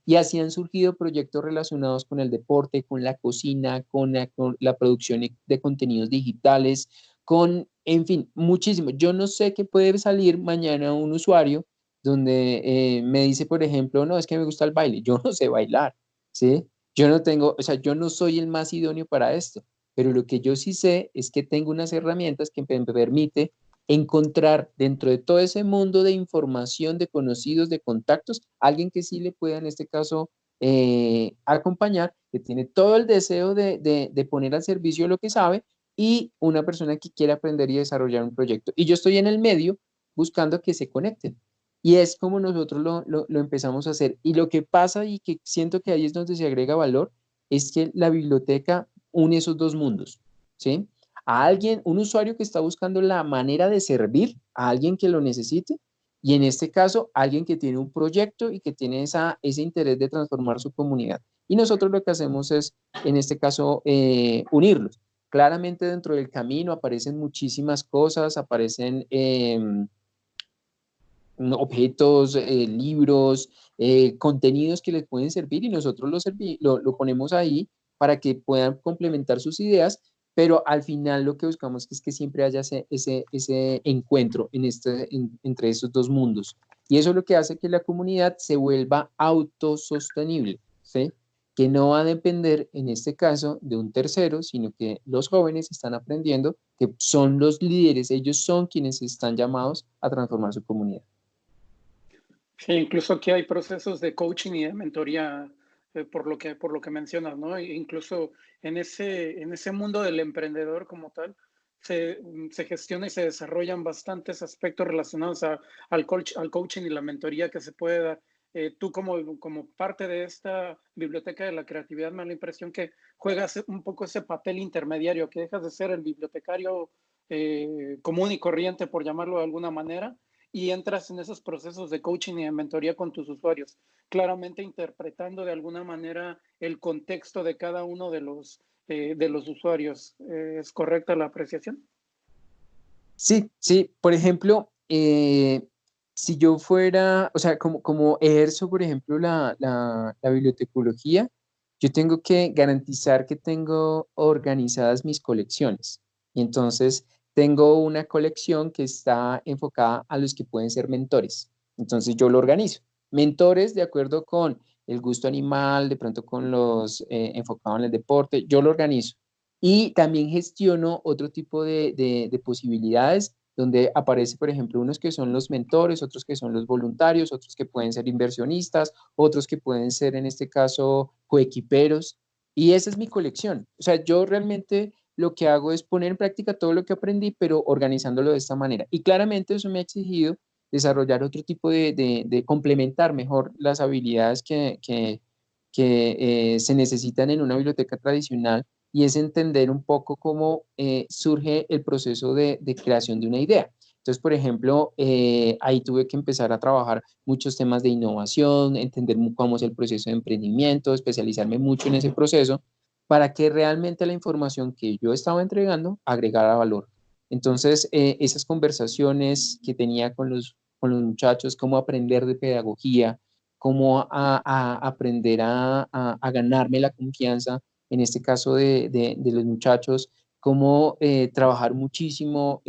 Y así han surgido proyectos relacionados con el deporte, con la cocina, con la producción de contenidos digitales, con, en fin, muchísimo. Yo no sé qué puede salir mañana un usuario donde me dice, por ejemplo, no, es que me gusta el baile. Yo no sé bailar, ¿sí? Yo no tengo, o sea, yo no soy el más idóneo para esto, pero lo que yo sí sé es que tengo unas herramientas que me permite encontrar dentro de todo ese mundo de información, de conocidos, de contactos, alguien que sí le pueda en este caso acompañar, que tiene todo el deseo de poner al servicio lo que sabe y una persona que quiere aprender y desarrollar un proyecto. Y yo estoy en el medio buscando que se conecten. Y es como nosotros lo empezamos a hacer. Y lo que pasa y que siento que ahí es donde se agrega valor, es que la biblioteca une esos dos mundos, ¿sí? A alguien, un usuario que está buscando la manera de servir a alguien que lo necesite y en este caso alguien que tiene un proyecto y que tiene ese interés de transformar su comunidad. Y nosotros lo que hacemos es, en este caso, unirlos. Claramente dentro del camino aparecen muchísimas cosas, aparecen objetos, libros, contenidos que les pueden servir y nosotros lo ponemos ahí para que puedan complementar sus ideas, pero al final lo que buscamos es que siempre haya ese encuentro entre esos dos mundos. Y eso es lo que hace que la comunidad se vuelva autosostenible, ¿sí? Que no va a depender, en este caso, de un tercero, sino que los jóvenes están aprendiendo que son los líderes, ellos son quienes están llamados a transformar su comunidad. Sí, incluso aquí hay procesos de coaching y de mentoría, por lo que mencionas, ¿no? E incluso en ese mundo del emprendedor como tal, se gestiona y se desarrollan bastantes aspectos relacionados al coaching y la mentoría que se puede dar. Tú como parte de esta biblioteca de la creatividad me da la impresión que juegas un poco ese papel intermediario, que dejas de ser el bibliotecario común y corriente, por llamarlo de alguna manera, y entras en esos procesos de coaching y de mentoría con tus usuarios, claramente interpretando de alguna manera el contexto de cada uno de los usuarios. ¿Es correcta la apreciación? Sí, sí. Por ejemplo, si yo fuera, o sea, como ejerzo, por ejemplo, la bibliotecología, yo tengo que garantizar que tengo organizadas mis colecciones. Y entonces tengo una colección que está enfocada a los que pueden ser mentores. Entonces yo lo organizo. Mentores de acuerdo con el gusto animal, de pronto con los enfocados en el deporte, yo lo organizo. Y también gestiono otro tipo de posibilidades donde aparece, por ejemplo, unos que son los mentores, otros que son los voluntarios, otros que pueden ser inversionistas, otros que pueden ser, en este caso, coequiperos. Y esa es mi colección. O sea, yo realmente lo que hago es poner en práctica todo lo que aprendí, pero organizándolo de esta manera. Y claramente eso me ha exigido desarrollar otro tipo de complementar mejor las habilidades que se necesitan en una biblioteca tradicional, y es entender un poco cómo surge el proceso de creación de una idea. Entonces, por ejemplo, ahí tuve que empezar a trabajar muchos temas de innovación, entender cómo es el proceso de emprendimiento, especializarme mucho en ese proceso para que realmente la información que yo estaba entregando agregara valor. Entonces, esas conversaciones que tenía con los muchachos, cómo aprender de pedagogía, cómo aprender a ganarme la confianza, en este caso de los muchachos, cómo trabajar muchísimo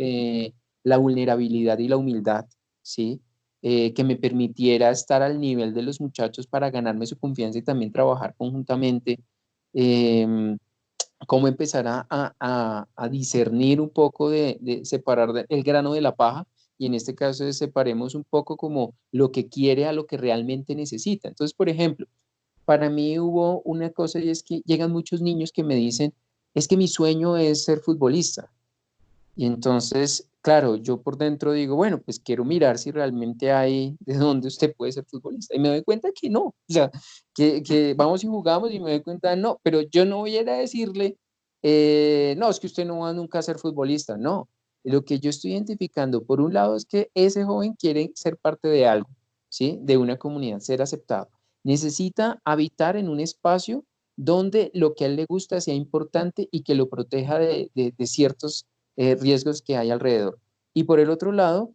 la vulnerabilidad y la humildad, ¿sí? Que me permitiera estar al nivel de los muchachos para ganarme su confianza y también trabajar conjuntamente. em, Cómo empezar a discernir un poco de separar el grano de la paja, y en este caso separemos un poco como lo que quiere a lo que realmente necesita. Entonces, por ejemplo, para mí hubo una cosa, y es que llegan muchos niños que me dicen, es que mi sueño es ser futbolista. Y entonces, claro, yo por dentro digo, bueno, pues quiero mirar si realmente hay de dónde usted puede ser futbolista. Y me doy cuenta que no, o sea, que vamos y jugamos y me doy cuenta, no, pero yo no voy a ir a decirle, no, es que usted no va nunca a ser futbolista, no. Lo que yo estoy identificando, por un lado, es que ese joven quiere ser parte de algo, ¿sí? De una comunidad, ser aceptado. Necesita habitar en un espacio donde lo que a él le gusta sea importante y que lo proteja de ciertos riesgos que hay alrededor. Y por el otro lado,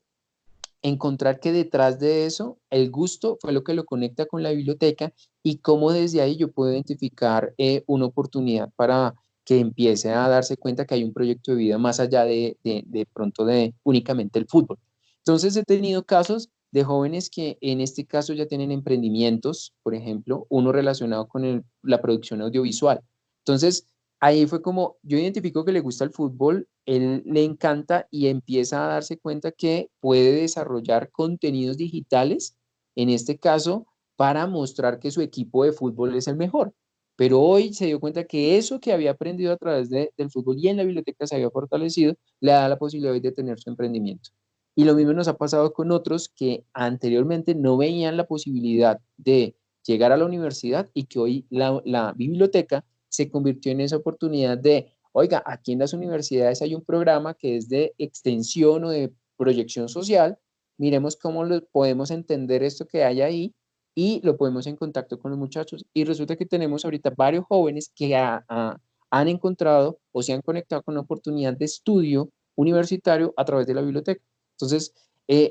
encontrar que detrás de eso, el gusto fue lo que lo conecta con la biblioteca, y cómo desde ahí yo puedo identificar una oportunidad para que empiece a darse cuenta que hay un proyecto de vida más allá de pronto de únicamente el fútbol. Entonces he tenido casos de jóvenes que en este caso ya tienen emprendimientos, por ejemplo, uno relacionado con la producción audiovisual. Entonces, ahí fue como yo identifico que le gusta el fútbol, él le encanta y empieza a darse cuenta que puede desarrollar contenidos digitales, en este caso, para mostrar que su equipo de fútbol es el mejor. Pero hoy se dio cuenta que eso que había aprendido a través del fútbol y en la biblioteca se había fortalecido, le da la posibilidad de tener su emprendimiento. Y lo mismo nos ha pasado con otros que anteriormente no veían la posibilidad de llegar a la universidad, y que hoy la biblioteca se convirtió en esa oportunidad de, oiga, aquí en las universidades hay un programa que es de extensión o de proyección social, miremos cómo podemos entender esto que hay ahí, y lo ponemos en contacto con los muchachos. Y resulta que tenemos ahorita varios jóvenes que han encontrado o se han conectado con una oportunidad de estudio universitario a través de la biblioteca. Entonces,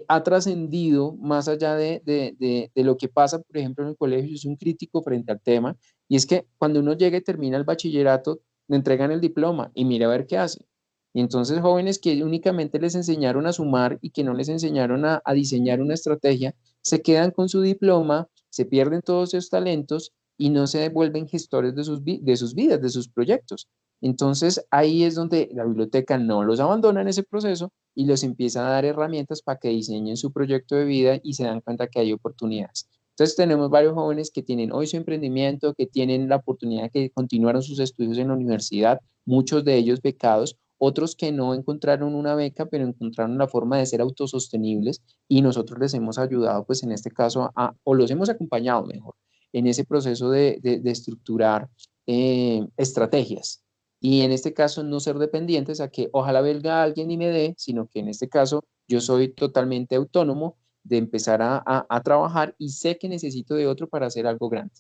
ha trascendido más allá de lo que pasa, por ejemplo, en el colegio. Yo soy un crítico frente al tema, y es que cuando uno llega y termina el bachillerato, le entregan el diploma y mira a ver qué hace. Y entonces jóvenes que únicamente les enseñaron a sumar y que no les enseñaron a diseñar una estrategia, se quedan con su diploma, se pierden todos esos talentos y no se devuelven gestores de sus vidas, de sus proyectos. Entonces ahí es donde la biblioteca no los abandona en ese proceso y les empieza a dar herramientas para que diseñen su proyecto de vida y se dan cuenta que hay oportunidades. Entonces tenemos varios jóvenes que tienen hoy su emprendimiento, que tienen la oportunidad que continuaron sus estudios en la universidad, muchos de ellos becados, otros que no encontraron una beca, pero encontraron la forma de ser autosostenibles, y nosotros les hemos ayudado, pues en este caso, o los hemos acompañado mejor, en ese proceso de estructurar estrategias. Y en este caso no ser dependientes a que ojalá venga alguien y me dé, sino que en este caso yo soy totalmente autónomo de empezar a trabajar y sé que necesito de otro para hacer algo grande.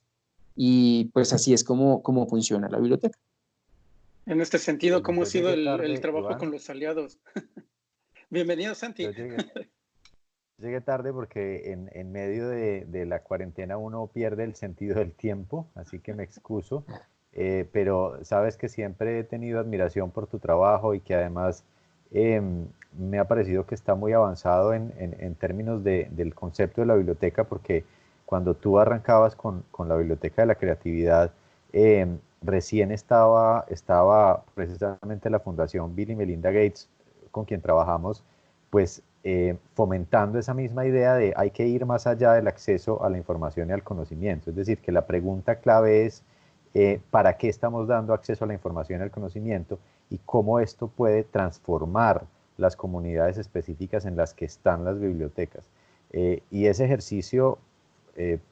Y pues así es como funciona la biblioteca. En este sentido, Bueno, ¿cómo ha yo sido llegué el tarde, trabajo Iván. con los aliados? Bienvenido, Yo Santi. llegué tarde porque en medio de la cuarentena uno pierde el sentido del tiempo, así que me excuso. Pero sabes que siempre he tenido admiración por tu trabajo y que además me ha parecido que está muy avanzado en términos del concepto de la biblioteca, porque cuando tú arrancabas con la Biblioteca de la Creatividad, recién estaba precisamente la Fundación Bill y Melinda Gates, con quien trabajamos, pues fomentando esa misma idea de hay que ir más allá del acceso a la información y al conocimiento. Es decir, que la pregunta clave es ¿para qué estamos dando acceso a la información y al conocimiento? Y cómo esto puede transformar las comunidades específicas en las que están las bibliotecas. Y ese ejercicio,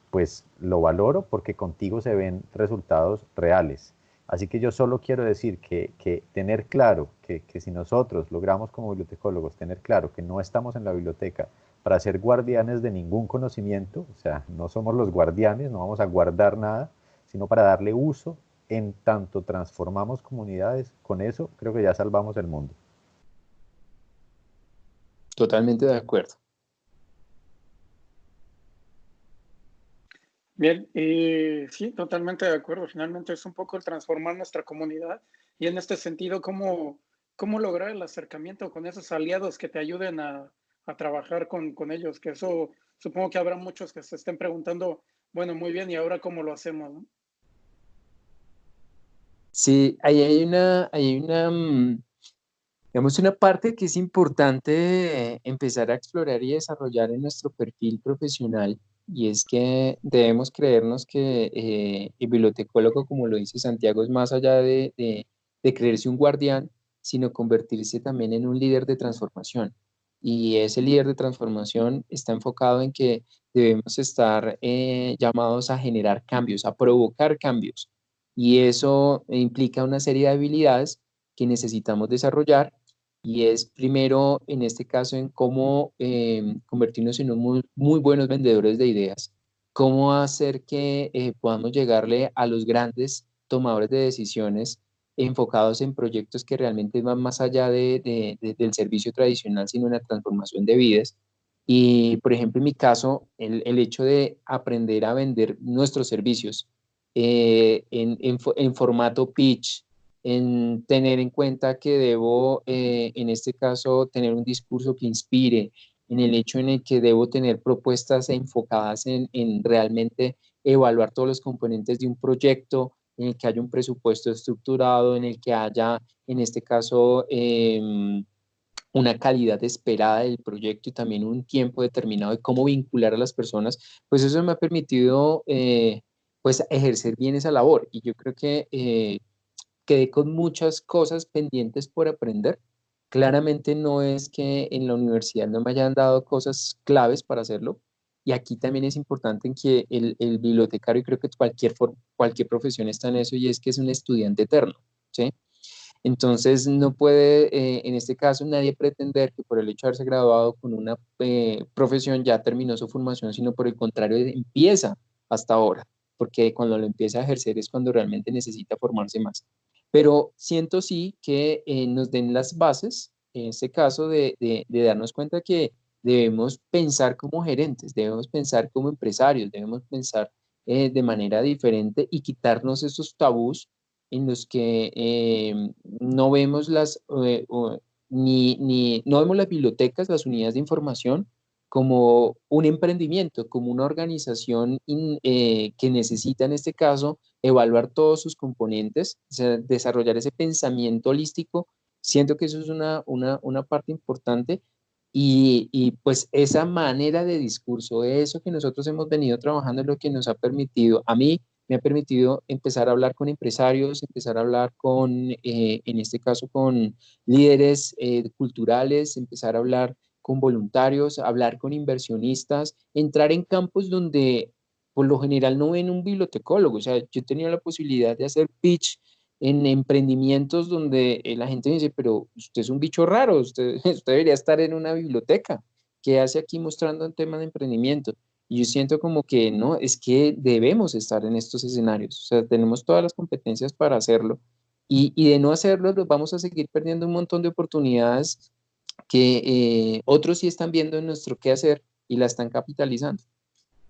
pues lo valoro porque contigo se ven resultados reales. Así que yo solo quiero decir que tener claro que si nosotros logramos como bibliotecólogos tener claro que no estamos en la biblioteca para ser guardianes de ningún conocimiento, o sea, no somos los guardianes, no vamos a guardar nada, sino para darle uso en tanto transformamos comunidades, con eso creo que ya salvamos el mundo. Totalmente de acuerdo. Bien, sí, totalmente de acuerdo. Finalmente es un poco el transformar nuestra comunidad y en este sentido, ¿cómo lograr el acercamiento con esos aliados que te ayuden a trabajar con ellos? Que eso supongo que habrá muchos que se estén preguntando, bueno, muy bien, ¿y ahora cómo lo hacemos, no? Sí, ahí digamos, una parte que es importante empezar a explorar y desarrollar en nuestro perfil profesional, y es que debemos creernos que el bibliotecólogo, como lo dice Santiago, es más allá de creerse un guardián, sino convertirse también en un líder de transformación. Y ese líder de transformación está enfocado en que debemos estar llamados a generar cambios, a provocar cambios. Y eso implica una serie de habilidades que necesitamos desarrollar, y es primero, en este caso, en cómo convertirnos en muy, muy buenos vendedores de ideas, cómo hacer que podamos llegarle a los grandes tomadores de decisiones enfocados en proyectos que realmente van más allá del servicio tradicional, sino en la transformación de vidas. Y, por ejemplo, en mi caso, el hecho de aprender a vender nuestros servicios en formato pitch, en tener en cuenta que debo, en este caso, tener un discurso que inspire, en el hecho en el que debo tener propuestas enfocadas en realmente evaluar todos los componentes de un proyecto, en el que haya un presupuesto estructurado, en el que haya, en este caso, una calidad esperada del proyecto y también un tiempo determinado de cómo vincular a las personas. Pues eso me ha permitido pues ejercer bien esa labor, y yo creo que quedé con muchas cosas pendientes por aprender. Claramente no es que en la universidad no me hayan dado cosas claves para hacerlo, y aquí también es importante en que el bibliotecario, y creo que cualquier profesión está en eso, y es que es un estudiante eterno, ¿sí? Entonces, no puede, en este caso, nadie pretender que por el hecho de haberse graduado con una profesión ya terminó su formación, sino por el contrario, empieza hasta ahora, porque cuando lo empieza a ejercer es cuando realmente necesita formarse más. Pero siento sí que nos den las bases, en este caso, de darnos cuenta que debemos pensar como gerentes, debemos pensar como empresarios, debemos pensar de manera diferente y quitarnos esos tabús en los que no vemos no vemos las bibliotecas, las unidades de información, como un emprendimiento, como una organización que necesita en este caso evaluar todos sus componentes, o sea, desarrollar ese pensamiento holístico. Siento que eso es una parte importante pues esa manera de discurso, eso que nosotros hemos venido trabajando es lo que nos ha permitido, a mí me ha permitido empezar a hablar con empresarios, empezar a hablar en este caso, con líderes culturales, empezar a hablar con voluntarios, hablar con inversionistas, entrar en campos donde por lo general no ven un bibliotecólogo. O sea, yo tenía la posibilidad de hacer pitch en emprendimientos donde la gente me dice, pero usted es un bicho raro, usted debería estar en una biblioteca. ¿Qué hace aquí mostrando un tema de emprendimiento? Y yo siento como que no, es que debemos estar en estos escenarios, o sea, tenemos todas las competencias para hacerlo y de no hacerlo, pues vamos a seguir perdiendo un montón de oportunidades que otros sí están viendo en nuestro qué hacer y la están capitalizando.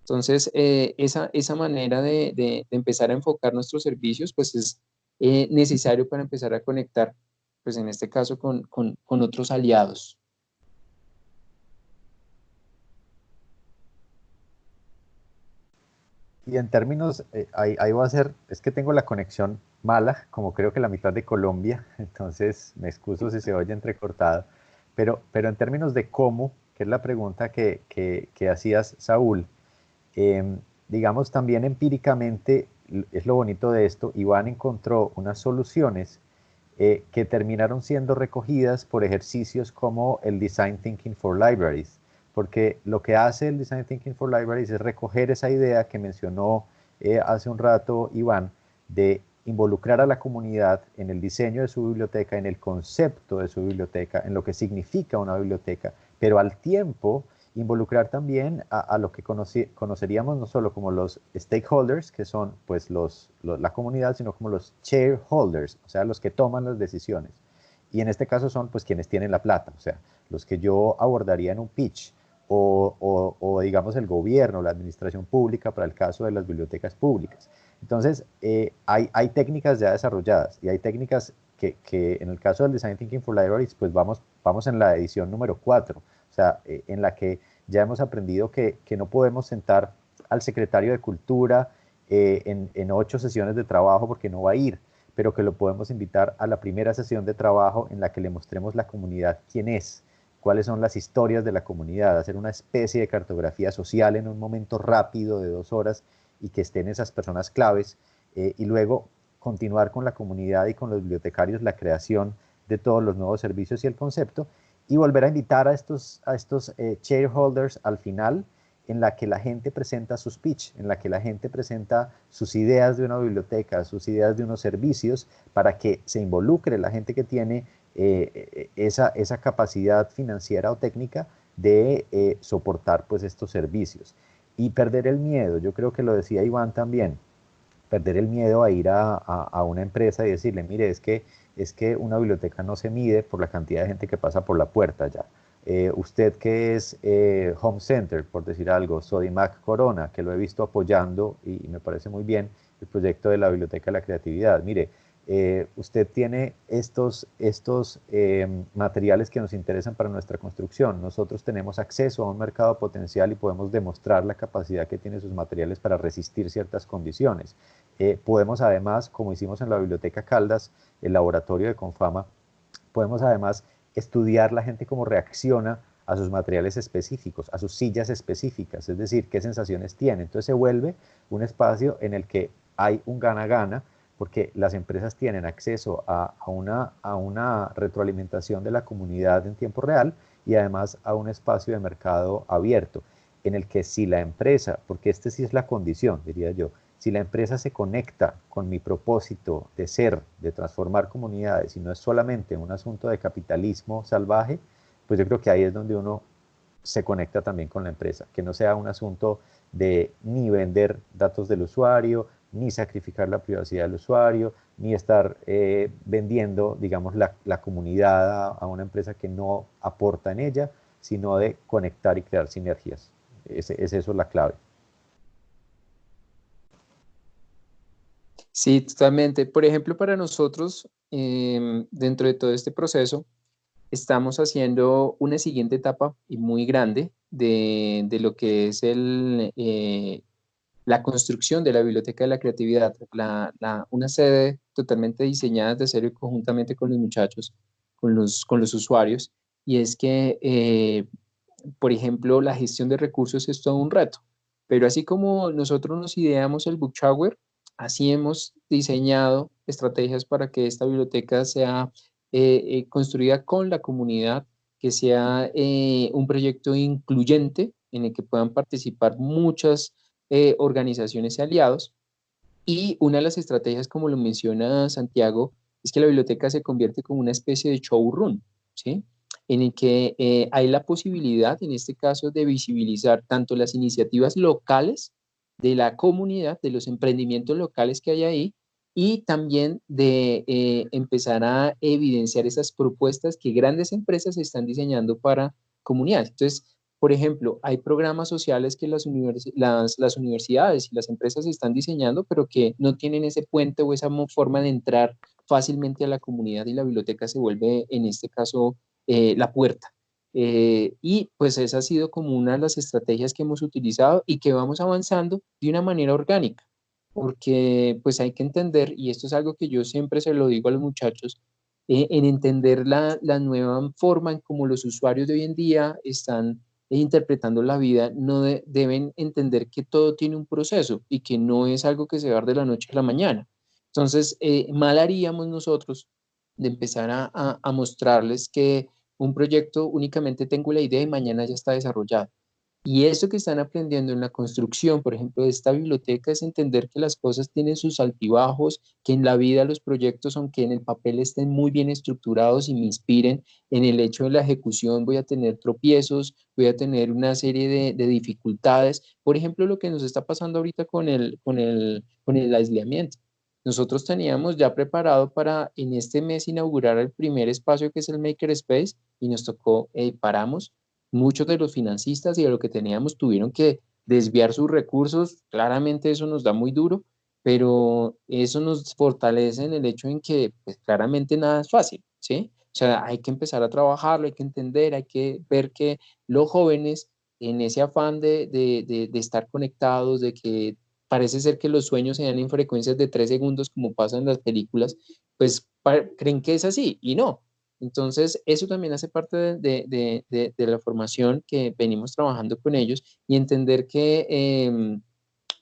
Entonces, esa manera de empezar a enfocar nuestros servicios, pues es necesario para empezar a conectar, pues en este caso, con otros aliados. Y en términos, ahí va a ser, es que tengo la conexión mala, como creo que la mitad de Colombia, entonces me excuso si se oye entrecortado, pero en términos de cómo, que es la pregunta que hacías, Saúl, digamos también empíricamente, es lo bonito de esto, Iván encontró unas soluciones que terminaron siendo recogidas por ejercicios como el Design Thinking for Libraries, porque lo que hace el Design Thinking for Libraries es recoger esa idea que mencionó hace un rato Iván, de involucrar a la comunidad en el diseño de su biblioteca, en el concepto de su biblioteca, en lo que significa una biblioteca, pero al tiempo involucrar también a lo que conoceríamos no solo como los stakeholders, que son pues la comunidad, sino como los shareholders, o sea, los que toman las decisiones. Y en este caso son pues quienes tienen la plata, o sea, los que yo abordaría en un pitch, o digamos el gobierno, la administración pública para el caso de las bibliotecas públicas. Entonces, hay técnicas ya desarrolladas y hay técnicas que en el caso del Design Thinking for Libraries, pues vamos en la edición número 4, o sea, en la que ya hemos aprendido que no podemos sentar al secretario de Cultura en 8 sesiones de trabajo porque no va a ir, pero que lo podemos invitar a la primera sesión de trabajo en la que le mostremos la comunidad quién es, cuáles son las historias de la comunidad, hacer una especie de cartografía social en un momento rápido de 2 horas y que estén esas personas claves y luego continuar con la comunidad y con los bibliotecarios la creación de todos los nuevos servicios y el concepto y volver a invitar a estos shareholders al final en la que la gente presenta su speech, en la que la gente presenta sus ideas de una biblioteca, sus ideas de unos servicios para que se involucre la gente que tiene esa capacidad financiera o técnica de soportar pues estos servicios y perder el miedo. Yo creo que lo decía Iván también, perder el miedo a ir a una empresa y decirle, mire, es que una biblioteca no se mide por la cantidad de gente que pasa por la puerta ya. Usted que es Home Center, por decir algo, Sodimac Corona, que lo he visto apoyando y me parece muy bien el proyecto de la Biblioteca de la Creatividad. Mire, usted tiene estos materiales que nos interesan para nuestra construcción. Nosotros tenemos acceso a un mercado potencial y podemos demostrar la capacidad que tienen sus materiales para resistir ciertas condiciones. Podemos además, como hicimos en la Biblioteca Caldas, el laboratorio de Confama, podemos además estudiar la gente cómo reacciona a sus materiales específicos, a sus sillas específicas, es decir, qué sensaciones tiene. Entonces se vuelve un espacio en el que hay un gana-gana, porque las empresas tienen acceso a una retroalimentación de la comunidad en tiempo real y además a un espacio de mercado abierto, en el que si la empresa, porque este sí es la condición, diría yo, Si la empresa se conecta con mi propósito de ser, de transformar comunidades, y no es solamente un asunto de capitalismo salvaje, pues yo creo que ahí es donde uno se conecta también con la empresa, que no sea un asunto de ni vender datos del usuario, ni sacrificar la privacidad del usuario, ni estar vendiendo, digamos, la comunidad a una empresa que no aporta en ella, sino de conectar y crear sinergias. Es eso la clave. Sí, totalmente. Por ejemplo, para nosotros, dentro de todo este proceso, estamos haciendo una siguiente etapa y muy grande de lo que es la construcción de la Biblioteca de la Creatividad, una sede totalmente diseñada desde cero y conjuntamente con los muchachos, con los usuarios, y es que, por ejemplo, la gestión de recursos es todo un reto, pero así como nosotros nos ideamos el Book Shower, así hemos diseñado estrategias para que esta biblioteca sea construida con la comunidad, que sea un proyecto incluyente en el que puedan participar muchas organizaciones y aliados. Y una de las estrategias, como lo menciona Santiago, es que la biblioteca se convierte como una especie de showroom, ¿sí? En el que hay la posibilidad, en este caso, de visibilizar tanto las iniciativas locales de la comunidad, de los emprendimientos locales que hay ahí, y también de empezar a evidenciar esas propuestas que grandes empresas están diseñando para comunidades. Entonces, por ejemplo, hay programas sociales que las universidades y las empresas están diseñando, pero que no tienen ese puente o esa forma de entrar fácilmente a la comunidad, y la biblioteca se vuelve, en este caso, la puerta. Y pues esa ha sido como una de las estrategias que hemos utilizado y que vamos avanzando de una manera orgánica, porque pues hay que entender, y esto es algo que yo siempre se lo digo a los muchachos, en entender la nueva forma en cómo los usuarios de hoy en día están interpretando la vida. No deben entender que todo tiene un proceso y que no es algo que se va a dar de la noche a la mañana. Entonces, mal haríamos nosotros de empezar a mostrarles que un proyecto únicamente tengo la idea y mañana ya está desarrollado. Y esto que están aprendiendo en la construcción, por ejemplo, de esta biblioteca, es entender que las cosas tienen sus altibajos, que en la vida los proyectos, aunque en el papel estén muy bien estructurados y me inspiren, en el hecho de la ejecución voy a tener tropiezos, voy a tener una serie de dificultades. Por ejemplo, lo que nos está pasando ahorita con el aislamiento. Nosotros teníamos ya preparado para en este mes inaugurar el primer espacio, que es el Makerspace, y nos tocó, paramos. Muchos de los financistas y de lo que teníamos tuvieron que desviar sus recursos. Claramente eso nos da muy duro, pero eso nos fortalece en el hecho en que pues claramente nada es fácil, ¿sí? O sea, hay que empezar a trabajarlo, hay que entender, hay que ver que los jóvenes, en ese afán de estar conectados, de que parece ser que los sueños se dan en frecuencias de 3 segundos, como pasa en las películas, pues creen que es así, y no. Entonces, eso también hace parte de la formación que venimos trabajando con ellos, y entender que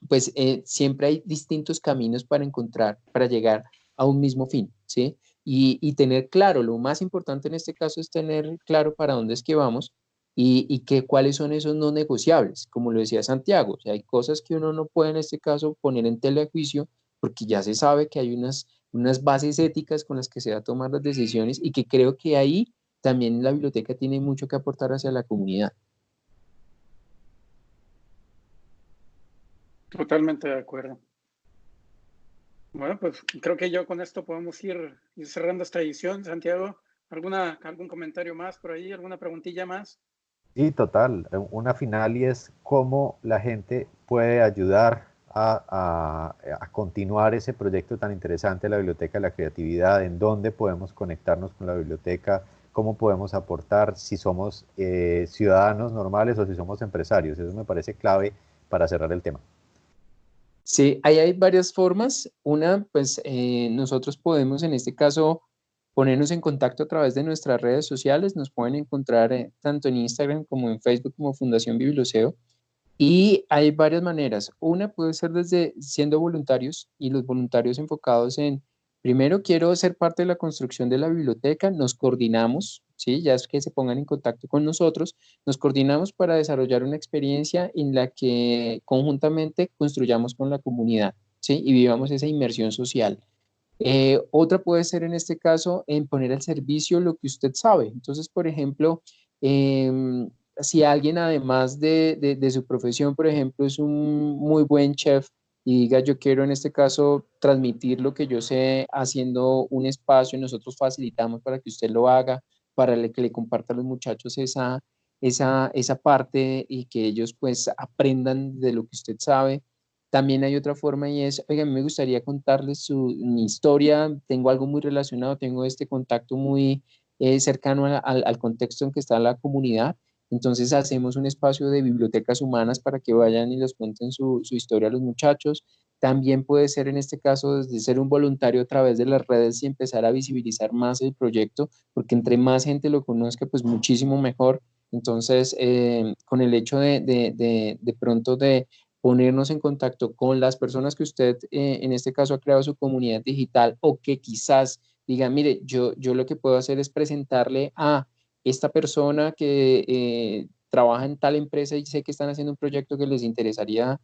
pues siempre hay distintos caminos para encontrar, para llegar a un mismo fin, ¿sí? Y tener claro, lo más importante en este caso es tener claro para dónde es que vamos, y cuáles son esos no negociables, como lo decía Santiago. O sea, hay cosas que uno no puede en este caso poner en tela de juicio, porque ya se sabe que hay unas bases éticas con las que se va a tomar las decisiones, y que creo que ahí también la biblioteca tiene mucho que aportar hacia la comunidad. Totalmente de acuerdo. Bueno, pues creo que yo con esto podemos ir cerrando esta edición. Santiago, ¿algún comentario más por ahí? ¿Alguna preguntilla más? Sí, total. Una final, y es cómo la gente puede ayudar a continuar ese proyecto tan interesante de la Biblioteca de la Creatividad, en dónde podemos conectarnos con la biblioteca, cómo podemos aportar, si somos ciudadanos normales o si somos empresarios. Eso me parece clave para cerrar el tema. Sí, ahí hay varias formas. Una, pues nosotros podemos en este caso ponernos en contacto a través de nuestras redes sociales. Nos pueden encontrar tanto en Instagram como en Facebook como Fundación Biblioseo. Y hay varias maneras. Una puede ser desde siendo voluntarios, y los voluntarios enfocados en, primero, quiero ser parte de la construcción de la biblioteca, nos coordinamos, ¿sí? Ya es que se pongan en contacto con nosotros, nos coordinamos para desarrollar una experiencia en la que conjuntamente construyamos con la comunidad. ¿sí? Y vivamos esa inmersión social. Otra puede ser en este caso en poner al servicio lo que usted sabe. Entonces, por ejemplo, si alguien además de su profesión, por ejemplo, es un muy buen chef y diga yo quiero en este caso transmitir lo que yo sé haciendo un espacio, nosotros facilitamos para que usted lo haga, para que le comparta a los muchachos esa parte y que ellos pues aprendan de lo que usted sabe. También hay otra forma y es, oiga, a mí me gustaría contarles mi historia, tengo algo muy relacionado, tengo este contacto muy cercano al contexto en que está la comunidad. Entonces hacemos un espacio de bibliotecas humanas para que vayan y les cuenten su historia a los muchachos. También puede ser en este caso desde ser un voluntario a través de las redes y empezar a visibilizar más el proyecto, porque entre más gente lo conozca, pues muchísimo mejor. Entonces, con el hecho de pronto de ponernos en contacto con las personas que usted en este caso ha creado su comunidad digital o que quizás diga, mire, yo lo que puedo hacer es presentarle a esta persona que trabaja en tal empresa y sé que están haciendo un proyecto que les interesaría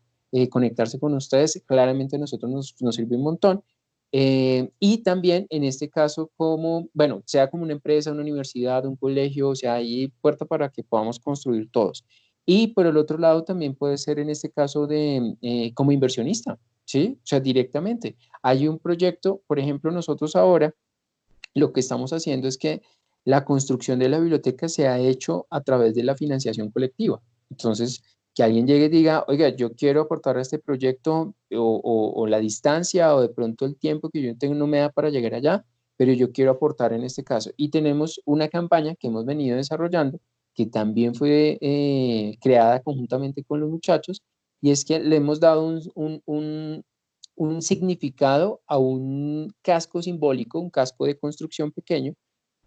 conectarse con ustedes, claramente a nosotros nos sirve un montón. Y también en este caso, como, bueno, sea como una empresa, una universidad, un colegio, o sea, hay puerta para que podamos construir todos. Y por el otro lado también puede ser en este caso de como inversionista, ¿sí? O sea, directamente. Hay un proyecto, por ejemplo, nosotros ahora lo que estamos haciendo es que la construcción de la biblioteca se ha hecho a través de la financiación colectiva. Entonces, que alguien llegue y diga, oiga, yo quiero aportar a este proyecto o la distancia o de pronto el tiempo que yo tengo no me da para llegar allá, pero yo quiero aportar en este caso. Y tenemos una campaña que hemos venido desarrollando que también fue creada conjuntamente con los muchachos y es que le hemos dado un significado a un casco simbólico, un casco de construcción pequeño,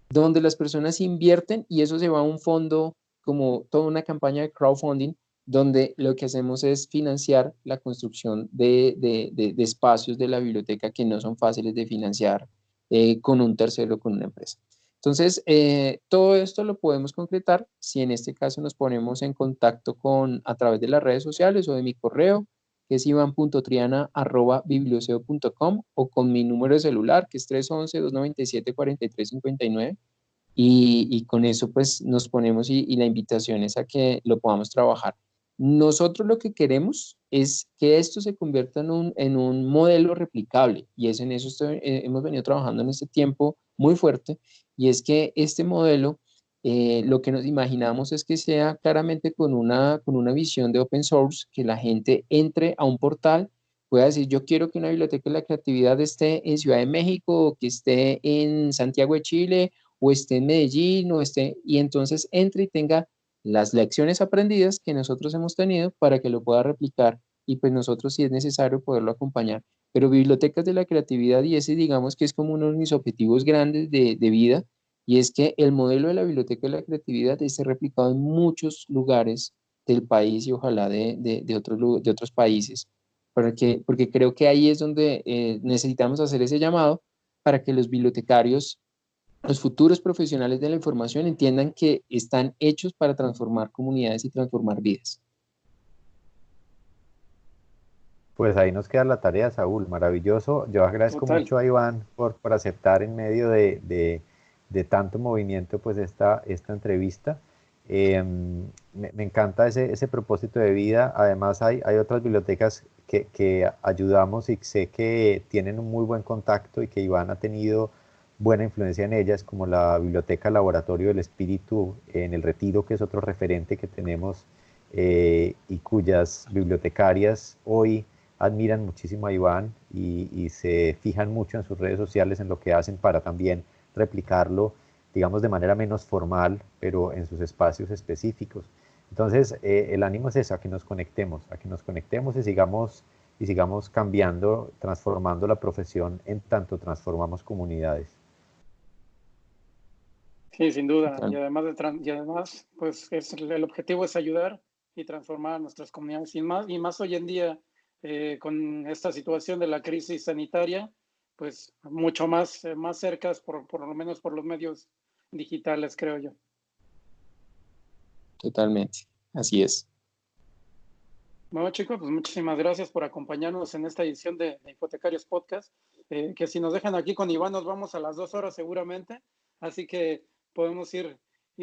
donde las personas invierten y eso se va a un fondo como toda una campaña de crowdfunding, donde lo que hacemos es financiar la construcción de espacios de la biblioteca que no son fáciles de financiar con un tercero, con una empresa. Entonces, todo esto lo podemos concretar si en este caso nos ponemos en contacto a través de las redes sociales o de mi correo, que es ivan.triana@biblioseo.com o con mi número de celular, que es 311-297-4359. Y con eso pues nos ponemos y la invitación es a que lo podamos trabajar. Nosotros lo que queremos es que esto se convierta en un modelo replicable y es en eso hemos venido trabajando en este tiempo muy fuerte y es que este modelo lo que nos imaginamos es que sea claramente con una visión de open source, que la gente entre a un portal, pueda decir yo quiero que una biblioteca de la creatividad esté en Ciudad de México o que esté en Santiago de Chile o esté en Medellín o esté, y entonces entre y tenga las lecciones aprendidas que nosotros hemos tenido para que lo pueda replicar y pues nosotros si es necesario poderlo acompañar. Pero bibliotecas de la creatividad y ese digamos que es como uno de mis objetivos grandes de vida y es que el modelo de la biblioteca de la creatividad esté replicado en muchos lugares del país y ojalá de otros países. Porque creo que ahí es donde necesitamos hacer ese llamado para que los futuros profesionales de la información entiendan que están hechos para transformar comunidades y transformar vidas. Pues ahí nos queda la tarea, Saúl, maravilloso. Yo agradezco Total. mucho a Iván por aceptar en medio de tanto movimiento pues esta entrevista. Me encanta ese propósito de vida. Además hay otras bibliotecas que ayudamos y sé que tienen un muy buen contacto y que Iván ha tenido buena influencia en ellas, como la Biblioteca Laboratorio del Espíritu en El Retiro, que es otro referente que tenemos y cuyas bibliotecarias hoy admiran muchísimo a Iván y se fijan mucho en sus redes sociales en lo que hacen para también replicarlo, digamos, de manera menos formal, pero en sus espacios específicos. Entonces, el ánimo es eso, a que nos conectemos y sigamos cambiando, transformando la profesión en tanto transformamos comunidades. Sí, sin duda. Total. Y además pues el objetivo es ayudar y transformar nuestras comunidades y más hoy en día con esta situación de la crisis sanitaria, pues mucho más cercas por lo menos por los medios digitales, creo yo. Totalmente, así es. Bueno, chicos, pues muchísimas gracias por acompañarnos en esta edición de Hipotecarios Podcast, que si nos dejan aquí con Iván nos vamos a las 2 horas seguramente, así que podemos ir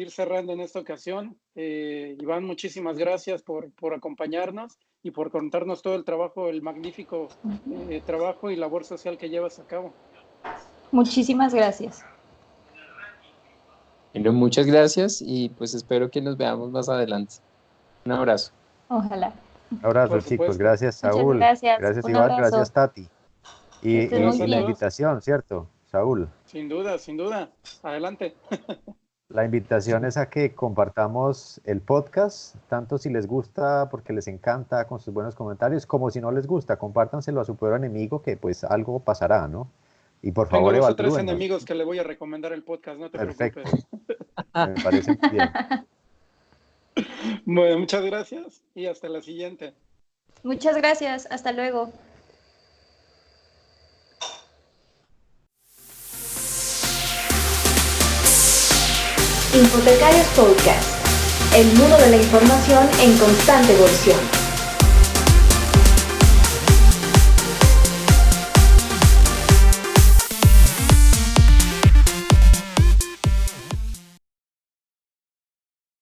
cerrando en esta ocasión. Iván, muchísimas gracias por acompañarnos y por contarnos todo el trabajo, el magnífico trabajo y labor social que llevas a cabo. Muchísimas gracias. Bueno, muchas gracias y pues espero que nos veamos más adelante. Un abrazo. Ojalá. Abrazo, Por chicos. supuesto. Gracias, Muchas Saúl. gracias. Gracias, Un Iván. abrazo. Gracias, Tati. Y estés muy la bien. invitación, ¿cierto, Saúl? Sin duda, sin duda. Adelante. La invitación es a que compartamos el podcast, tanto si les gusta porque les encanta con sus buenos comentarios, como si no les gusta, compártanselo a su peor enemigo que pues algo pasará, ¿no? Y por Tengo favor 2 o 3 evalúenos. enemigos que le voy a recomendar el podcast, no te Perfecto. preocupes. Me parece muy bien. Bueno, muchas gracias y hasta la siguiente. Muchas gracias. Hasta luego. Hipotecarios Podcast, el mundo de la información en constante evolución.